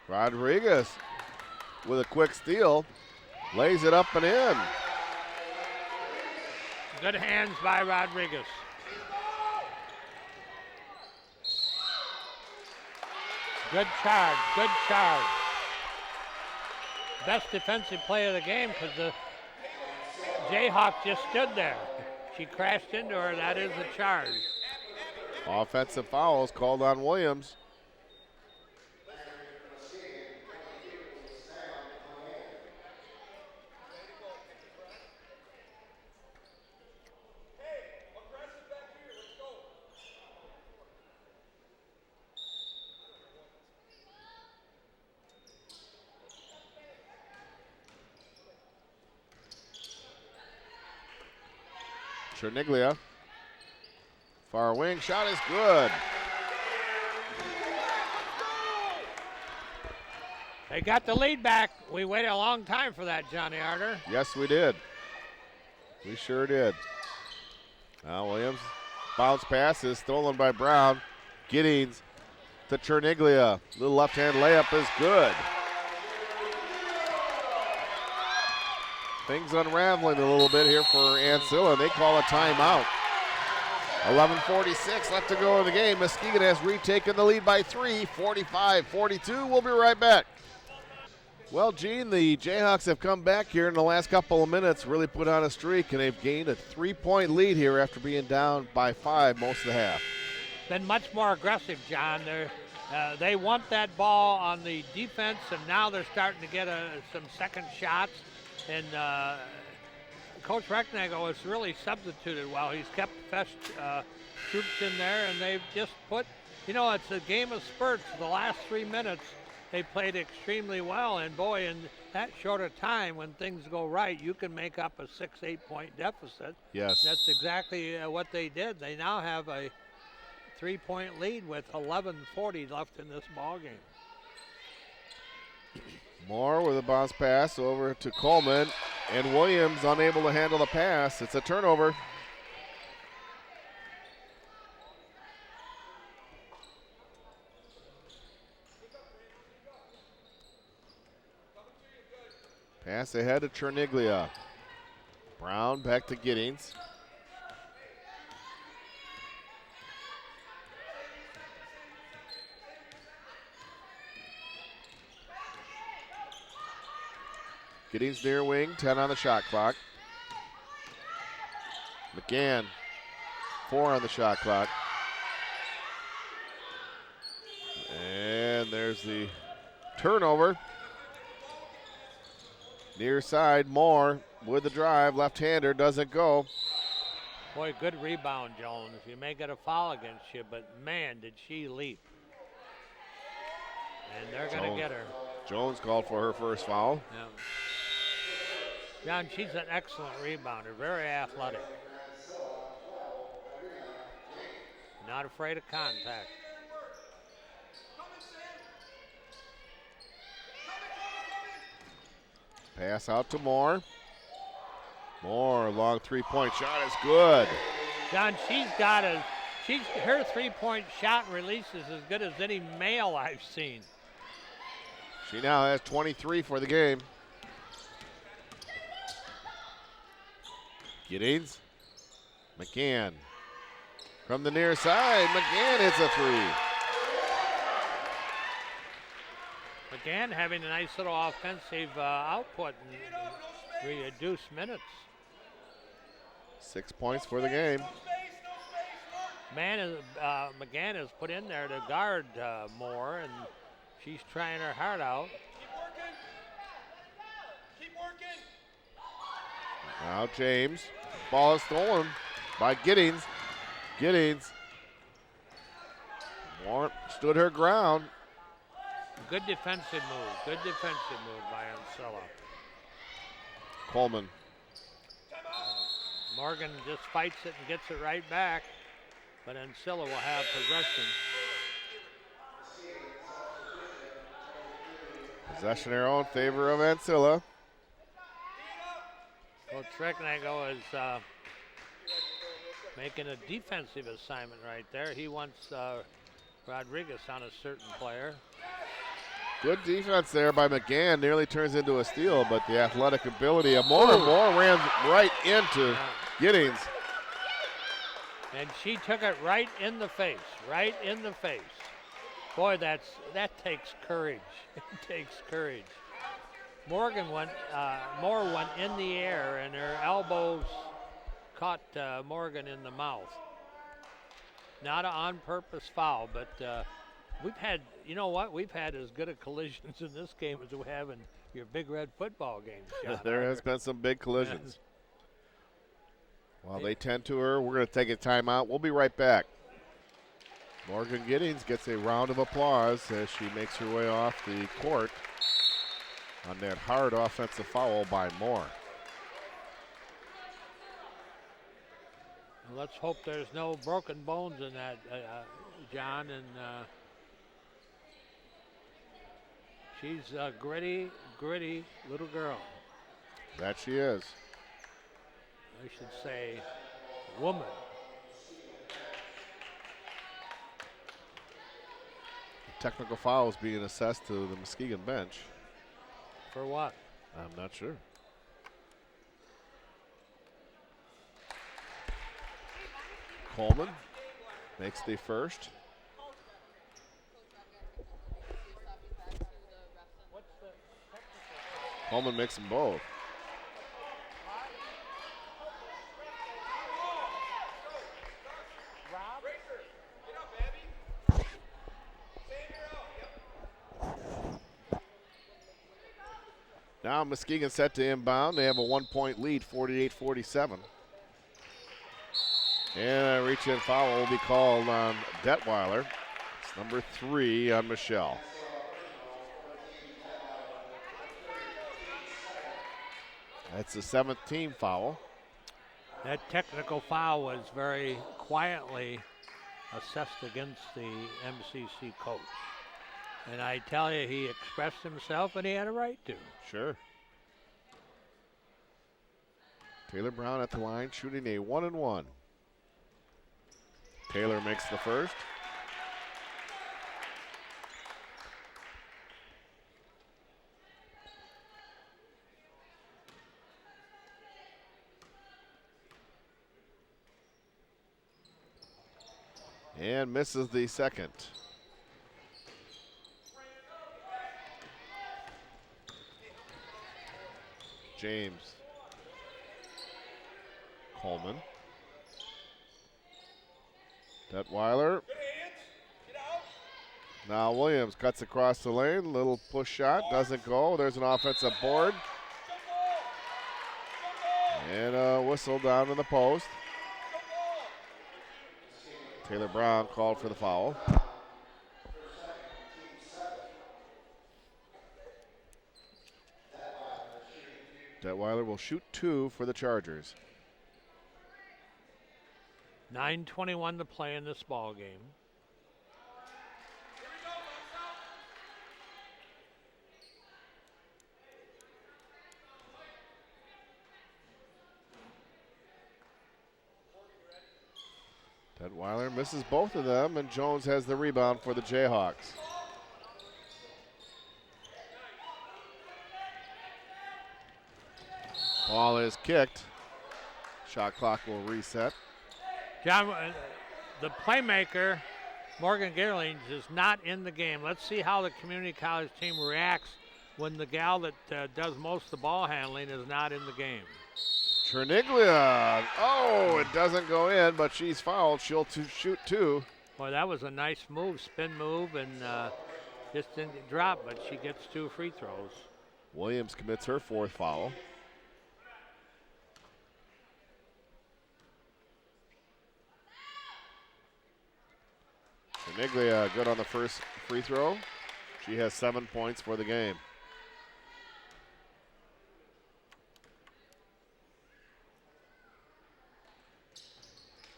Rodriguez with a quick steal, lays it up and in. Good hands by Rodriguez. Good charge, good charge. Best defensive play of the game because the Jayhawk just stood there. She crashed into her, that is a charge. Offensive fouls called on Williams. Cherniglia, far wing, shot is good. They got the lead back. We waited a long time for that, Johnny Arter. Yes, we did. We sure did. Now Williams, bounce pass is stolen by Brown. Giddings to Cherniglia. Little left-hand layup is good. Things unraveling a little bit here for Ancilla, and they call a timeout. 11:46 left to go in the game. Muskegon has retaken the lead by 3, 45-42. We'll be right back. Well, Gene, the Jayhawks have come back here in the last couple of minutes, really put on a streak, and they've gained a 3-point lead here after being down by 5 most of the half. Been much more aggressive, John. They want that ball on the defense, and now they're starting to get some second shots. And Coach Recknagel has really substituted well. He's kept fresh troops in there, and they've just put, it's a game of spurts. The last 3 minutes, they played extremely well, and boy, in that short a time, when things go right, you can make up a 6-8 point deficit. Yes. That's exactly what they did. They now have a 3-point lead with 11:40 left in this ball game. Moore with a bounce pass over to Coleman, and Williams unable to handle the pass. It's a turnover. Pass ahead to Cherniglia. Brown back to Giddings. Giddings near wing, 10 on the shot clock. McGann, 4 on the shot clock. And there's the turnover. Near side, Moore with the drive, left-hander, doesn't go. Boy, good rebound, Jones. You may get a foul against you, but man, did she leap. And they're going to get her. Jones called for her first foul. Yeah. John, she's an excellent rebounder, very athletic. Not afraid of contact. Pass out to Moore. Moore, long three-point shot is good. John, her three-point shot release is as good as any male I've seen. She now has 23 for the game. Giddings. McGann. From the near side, McGann hits a three. McGann having a nice little offensive output and reduced minutes. 6 points for the game. McGann is put in there to guard Moore, and she's trying her heart out. Keep working. Now James. Ball is stolen by Giddings. Giddings. Moore stood her ground. Good defensive move. Good defensive move by Ancilla. Coleman. Morgan just fights it and gets it right back, but Ancilla will have possession. Possession arrow in favor of Ancilla. Well, Recknagel is making a defensive assignment right there. He wants Rodriguez on a certain player. Good defense there by McGann. Nearly turns into a steal, but the athletic ability of Moore. Moore ran right into Giddings. And she took it right in the face, right in the face. Boy, that takes courage. It takes courage. Moore went in the air, and her elbows caught Morgan in the mouth. Not an on-purpose foul, but we've had, we've had as good a collisions in this game as we have in your Big Red football games, John. There has been some big collisions. While they tend to her, we're going to take a timeout. We'll be right back. Morgan Giddings gets a round of applause as she makes her way off the court on that hard offensive foul by Moore. Let's hope there's no broken bones in that, John. And she's a gritty little girl. That she is. I should say woman. Technical foul is being assessed to the Muskegon bench. For what? I'm not sure. Coleman makes the first. Coleman makes them both. Now Muskegon set to inbound. They have a 1-point lead, 48-47. And a reach-in foul will be called on Detweiler. It's number 3 on Michelle. That's the 7th team foul. That technical foul was very quietly assessed against the MCC coach. And I tell you, he expressed himself, and he had a right to. Sure. Taylor Brown at the line, shooting a 1-and-1. Taylor makes the first. And misses the second. James. Coleman. Detweiler. Now Williams cuts across the lane. Little push shot. Doesn't go. There's an offensive board. And a whistle down in the post. Taylor Brown called for the foul. Detweiler will shoot 2 for the Chargers. 9:21 to play in this ball game. Detweiler misses both of them, and Jones has the rebound for the Jayhawks. Ball is kicked. Shot clock will reset. John, the playmaker, Morgan Gerlings, is not in the game. Let's see how the community college team reacts when the gal that does most of the ball handling is not in the game. Triniglia. Oh, it doesn't go in, but she's fouled. She'll shoot 2. Boy, that was a nice move, spin move, and just didn't drop, but she gets 2 free throws. Williams commits her 4th foul. Triniglia good on the first free throw. She has 7 points for the game.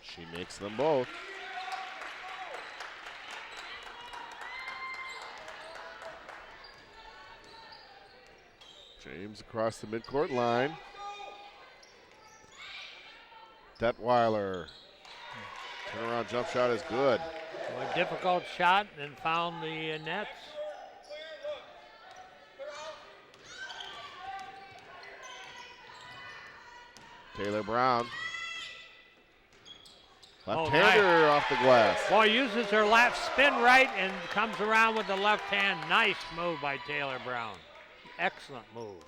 She makes them both. James across the midcourt line. Detweiler. Turnaround jump shot is good. A difficult shot and found the nets. Taylor Brown. Left-hander off the glass. Boy, uses her left spin right and comes around with the left hand. Nice move by Taylor Brown. Excellent move.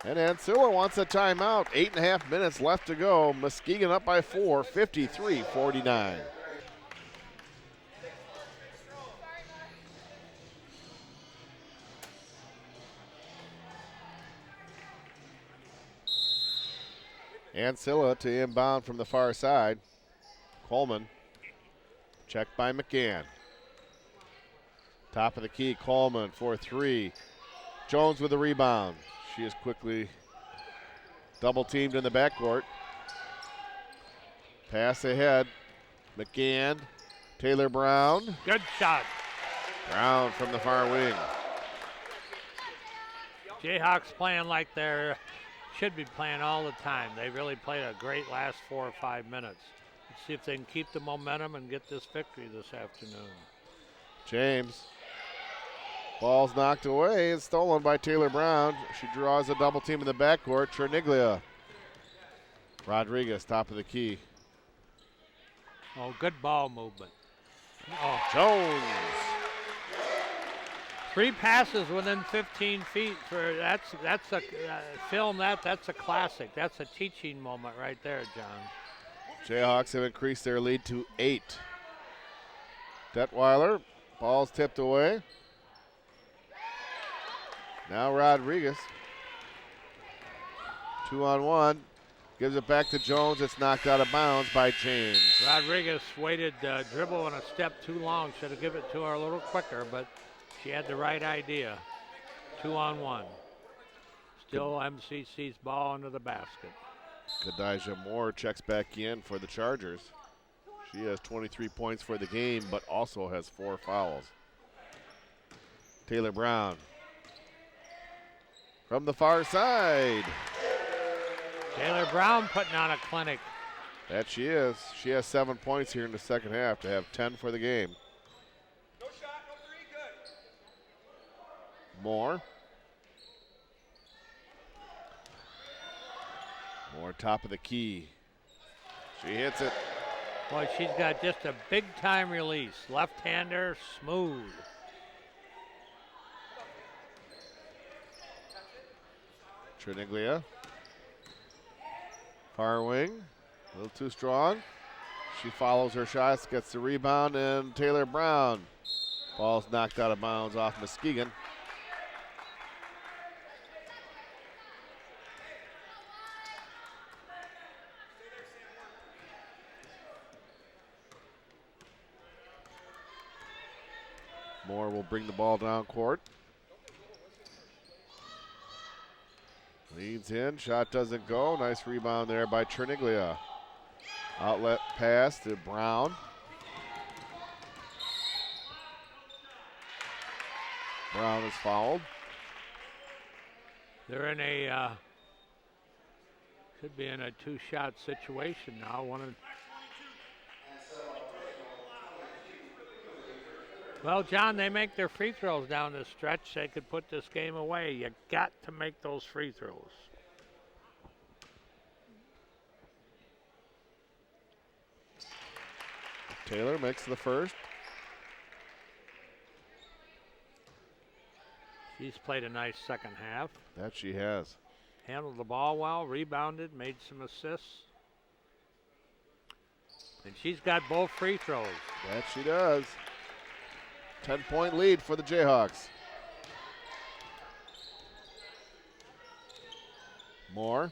And Ancilla wants a timeout. 8.5 minutes left to go. Muskegon up by 4, 53-49. Ancilla to inbound from the far side. Coleman. Checked by McGann. Top of the key, Coleman for 3. Jones with the rebound. She is quickly double teamed in the backcourt. Pass ahead. McGann. Taylor Brown. Good shot. Brown from the far wing. Jayhawks playing like they should be playing all the time. They really played a great last 4 or 5 minutes. Let's see if they can keep the momentum and get this victory this afternoon. James. Ball's knocked away and stolen by Taylor Brown. She draws a double team in the backcourt. Triniglia. Rodriguez, top of the key. Oh, good ball movement. Oh, Jones. 3 passes within 15 feet. That's a film. That's a classic. That's a teaching moment right there, John. Jayhawks have increased their lead to 8. Detweiler. Ball's tipped away. Now Rodriguez. 2-on-1. Gives it back to Jones. It's knocked out of bounds by James. Rodriguez waited dribble and a step too long. Should have given it to her a little quicker, but she had the right idea. 2-on-1. Still MCC's ball into the basket. Kadijah Moore checks back in for the Chargers. She has 23 points for the game, but also has 4 fouls. Taylor Brown from the far side. Taylor Brown putting on a clinic. That she is. She has 7 points here in the second half to have 10 for the game. No shot, no three, good. Moore. Moore top of the key. She hits it. Boy, she's got just a big time release. Left-hander, smooth. Triniglia. Far wing. A little too strong. She follows her shots, gets the rebound, and Taylor Brown. Ball's knocked out of bounds off Muskegon. Moore will bring the ball down court. Leads in, shot doesn't go. Nice rebound there by Triniglia. Outlet pass to Brown. Brown is fouled. They're in a, could be in a 2-shot situation now. Well, John, they make their free throws down the stretch. They could put this game away. You got to make those free throws. Taylor makes the first. She's played a nice second half. That she has. Handled the ball well, rebounded, made some assists. And she's got both free throws. That she does. 10-point lead for the Jayhawks. Moore.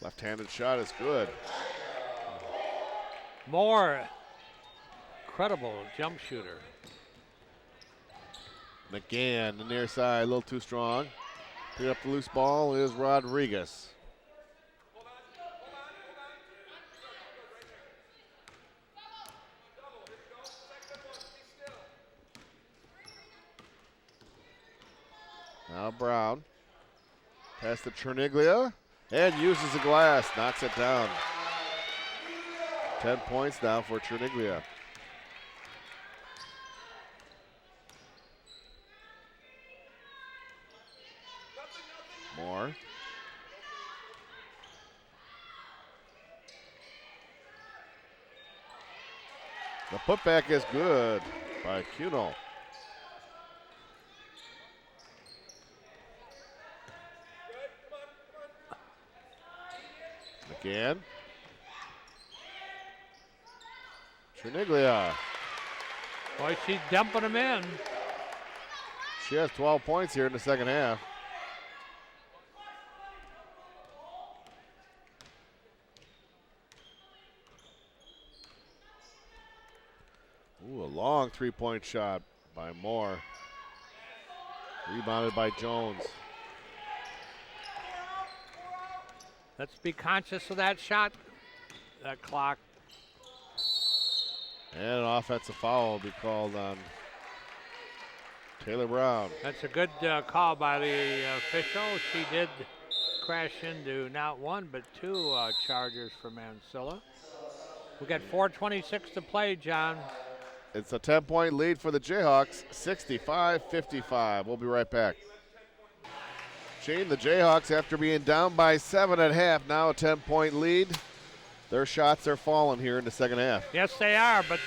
Left-handed shot is good. Moore, incredible jump shooter. McGann, the near side, a little too strong. Pick up the loose ball is Rodriguez. Now Brown. Pass to Triniglia. And uses the glass. Knocks it down. 10 points now for Triniglia. Moore. The putback is good by Kuno. McGann. Triniglia. Boy, she's dumping them in. She has 12 points here in the second half. Ooh, a long three-point shot by Moore. Rebounded by Jones. Let's be conscious of that shot, that clock. And an offensive foul will be called on Taylor Brown. That's a good call by the official. She did crash into not one but two Chargers from Ancilla. We got 4:26 to play, John. It's a 10-point lead for the Jayhawks, 65-55. We'll be right back. Shane, the Jayhawks, after being down by 7 at half, now a 10-point lead. Their shots are falling here in the second half. Yes, they are, but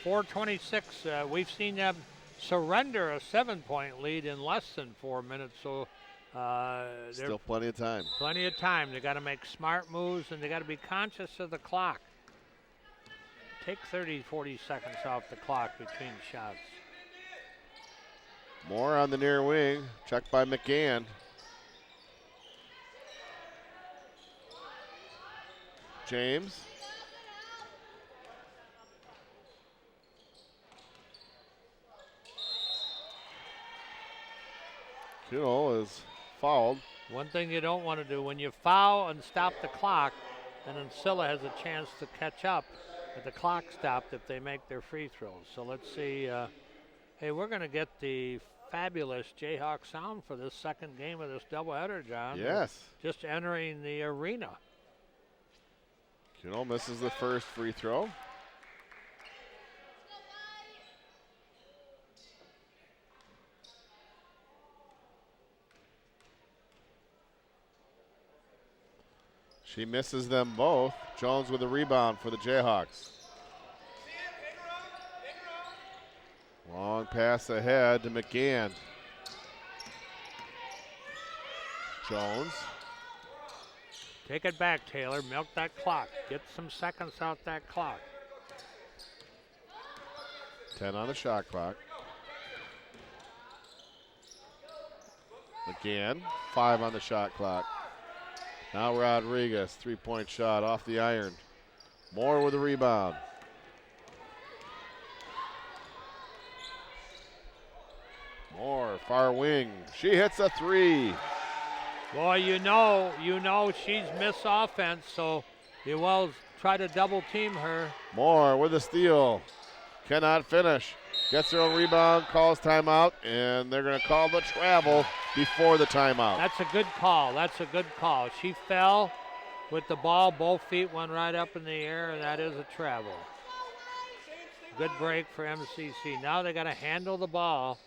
4:26, we've seen them surrender a 7-point lead in less than 4 minutes, so Still plenty of time. Plenty of time. They got to make smart moves, and they got to be conscious of the clock. Take 30, 40 seconds off the clock between shots. Moore on the near wing, checked by McGann. James. Kuno is fouled. One thing you don't want to do, when you foul and stop the clock, then Ancilla has a chance to catch up at the clock stopped if they make their free throws. So let's see. Hey, we're going to get the fabulous Jayhawk sound for this second game of this doubleheader, John. Yes. Just entering the arena. Kuno misses the first free throw. She misses them both. Jones with a rebound for the Jayhawks. Long pass ahead to McGann. Jones. Take it back, Taylor. Milk that clock. Get some seconds out that clock. 10 on the shot clock. McGann, 5 on the shot clock. Now Rodriguez, three-point shot off the iron. Moore with a rebound. Moore, far wing. She hits a three. Boy, you know she's missed offense, so you will try to double team her. Moore with a steal. Cannot finish. Gets her own rebound, calls timeout, and they're going to call the travel before the timeout. That's a good call. That's a good call. She fell with the ball. Both feet went right up in the air, and that is a travel. Good break for MCC. Now they got to handle the ball.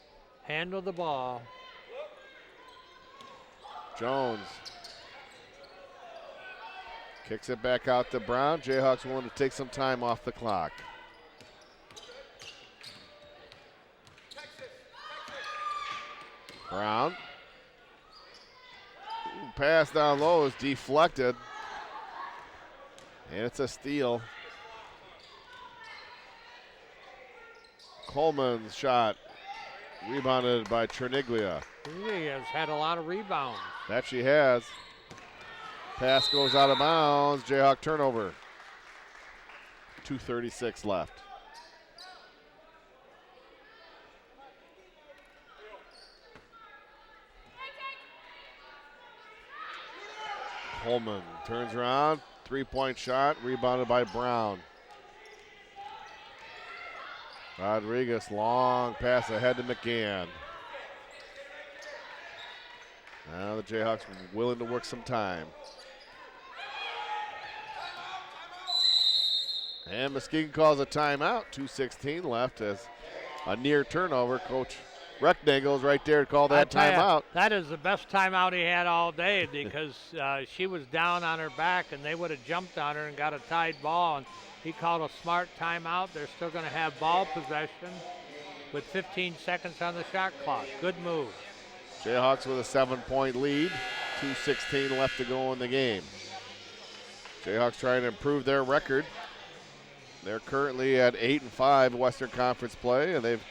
Handle the ball. Jones kicks it back out to Brown. Jayhawks want to take some time off the clock. Brown. Pass down low is deflected. And it's a steal. Coleman's shot rebounded by Cherniglia. He has had a lot of rebounds. That she has. Pass goes out of bounds. Jayhawk turnover. 2:36 left. Coleman turns around, three-point shot, rebounded by Brown. Rodriguez, long pass ahead to McGann. Now the Jayhawks willing to work some time. And Muskegon calls a timeout, 2:16 left as a near turnover. Coach Recknagel's right there to call that timeout. That is the best timeout he had all day because she was down on her back and they would have jumped on her and got a tied ball. And he called a smart timeout. They're still going to have ball possession with 15 seconds on the shot clock. Good move. Jayhawks with a 7-point lead. 2:16 left to go in the game. Jayhawks trying to improve their record. They're currently at 8-5 in Western Conference play, and they've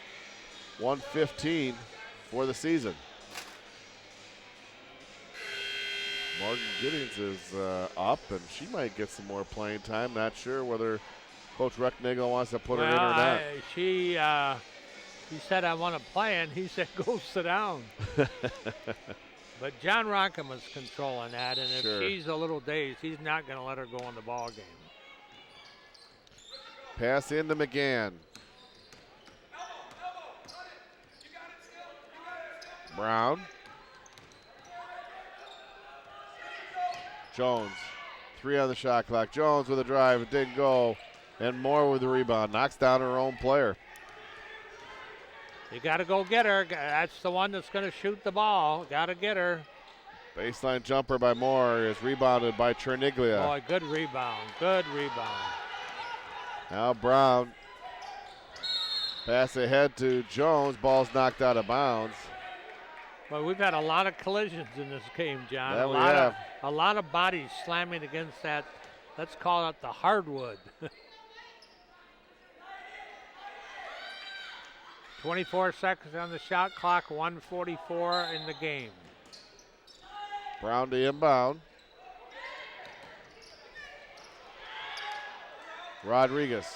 won 15 for the season. Morgan Giddings is up, and she might get some more playing time. Not sure whether Coach Recknagel wants to put her in or not. He said, I want to play, and he said, go sit down. But John Rockham was controlling that, and if she's a little dazed, he's not going to let her go in the ball game. Pass into McGann. Brown. Jones, 3 on the shot clock. Jones with a drive, it didn't go. And Moore with the rebound, knocks down her own player. You got to go get her. That's the one that's going to shoot the ball. Got to get her. Baseline jumper by Moore is rebounded by Cherniglia. Boy, good rebound. Good rebound. Now Brown. Pass ahead to Jones. Ball's knocked out of bounds. Well, we've had a lot of collisions in this game, John. Yeah, we have. A lot of bodies slamming against that. Let's call it the hardwood. 24 seconds on the shot clock, 1:44 in the game. Brown to inbound. Rodriguez.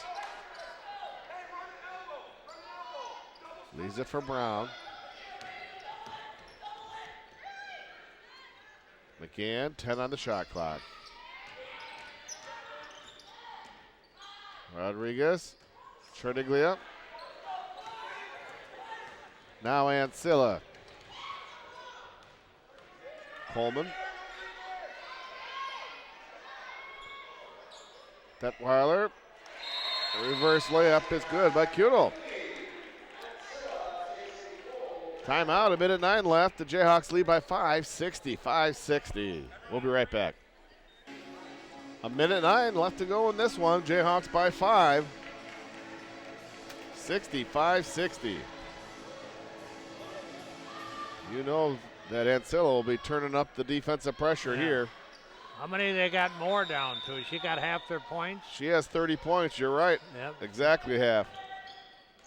Leaves it for Brown. McCann, 10 on the shot clock. Rodriguez, Triniglia. Now Ancilla. Coleman. Detweiler. Reverse layup is good by Kudel. Timeout, 1:09 left. The Jayhawks lead by 5, 65-60. We'll be right back. 1:09 left to go in this one. Jayhawks by 5, 65-60. You know that Ancilla will be turning up the defensive pressure here. How many they got more down to? She got half their points? She has 30 points, you're right. Yep. Exactly half.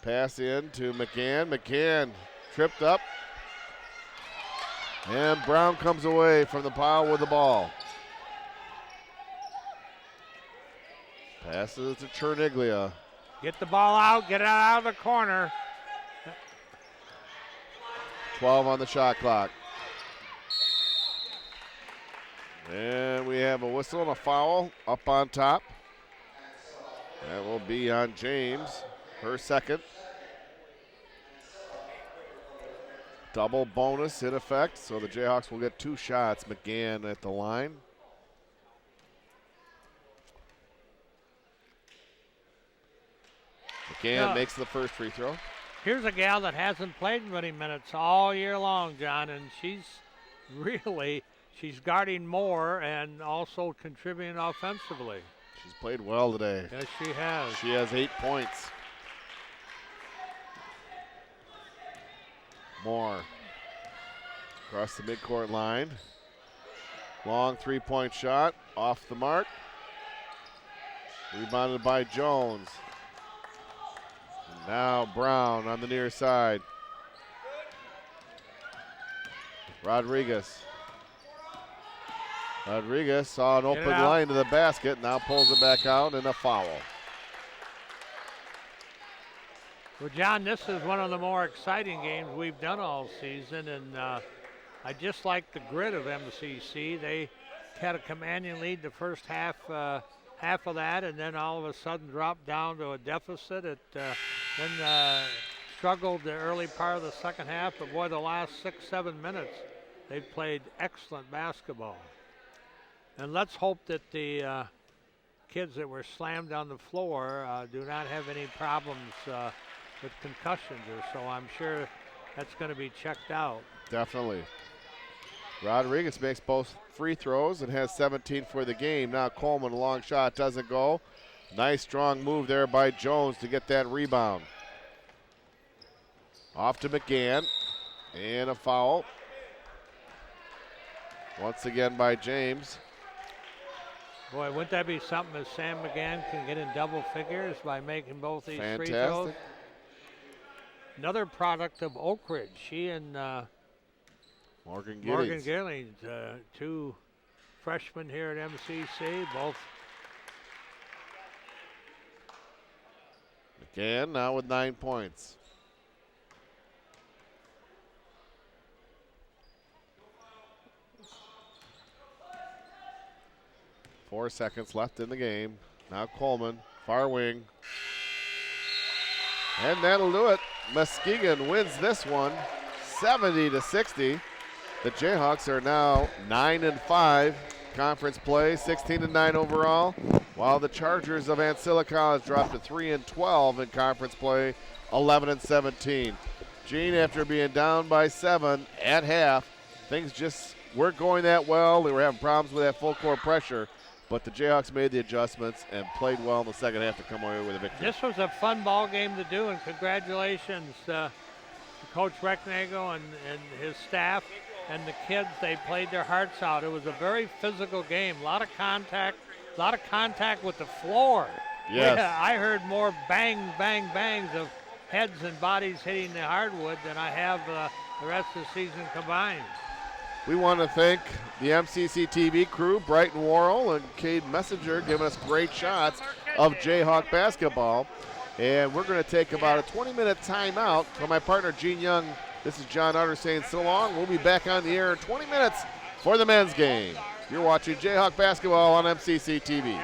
Pass in to McCann. McCann tripped up. And Brown comes away from the pile with the ball. Passes to Cherniglia. Get the ball out, get it out of the corner. 12 on the shot clock. And we have a whistle and a foul up on top. That will be on James, her second. Double bonus in effect, so the Jayhawks will get 2 shots. McGann at the line. McGann makes the first free throw. Here's a gal that hasn't played many minutes all year long, John, and she's guarding more and also contributing offensively. She's played well today. Yes, she has. She has 8 points. Moore across the midcourt line. Long 3-point shot off the mark. Rebounded by Jones. And now Brown on the near side. Rodriguez. Rodriguez saw an open line to the basket, now pulls it back out, and a foul. Well, John, this is one of the more exciting games we've done all season, and I just like the grit of MCC. They had a commanding lead the first half of that, and then all of a sudden dropped down to a deficit. It then struggled the early part of the second half, but boy, the last 6-7 minutes, they've played excellent basketball. And let's hope that the kids that were slammed on the floor do not have any problems with concussions or so. I'm sure that's going to be checked out. Definitely. Rodriguez makes both free throws and has 17 for the game. Now Coleman, a long shot, doesn't go. Nice strong move there by Jones to get that rebound. Off to McGann, and a foul. Once again by James. Boy, wouldn't that be something if Sam McGann can get in double figures by making both these free throws? Another product of Oak Ridge. She and Morgan Gillings, 2 freshmen here at MCC, both. McGann now with 9 points. Four seconds left in the game. Now Coleman, far wing. And that'll do it. Muskegon wins this one, 70-60. The Jayhawks are now 9-5 conference play, 16-9 overall, while the Chargers of Ancilla College dropped to 3-12 in conference play, 11-17. Gene, after being down by 7 at half, things just weren't going that well. They were having problems with that full court pressure. But the Jayhawks made the adjustments and played well in the second half to come away with a victory. This was a fun ball game to do, and congratulations to Coach Recknagel and his staff and the kids. They played their hearts out. It was a very physical game, a lot of contact with the floor. Yes. Yeah, I heard more bang, bang, bangs of heads and bodies hitting the hardwood than I have the rest of the season combined. We want to thank the MCC TV crew, Brighton Worrell and Cade Messenger, giving us great shots of Jayhawk basketball. And we're going to take about a 20-minute timeout. For my partner, Gene Young, this is John Utter saying so long. We'll be back on the air in 20 minutes for the men's game. You're watching Jayhawk basketball on MCC TV.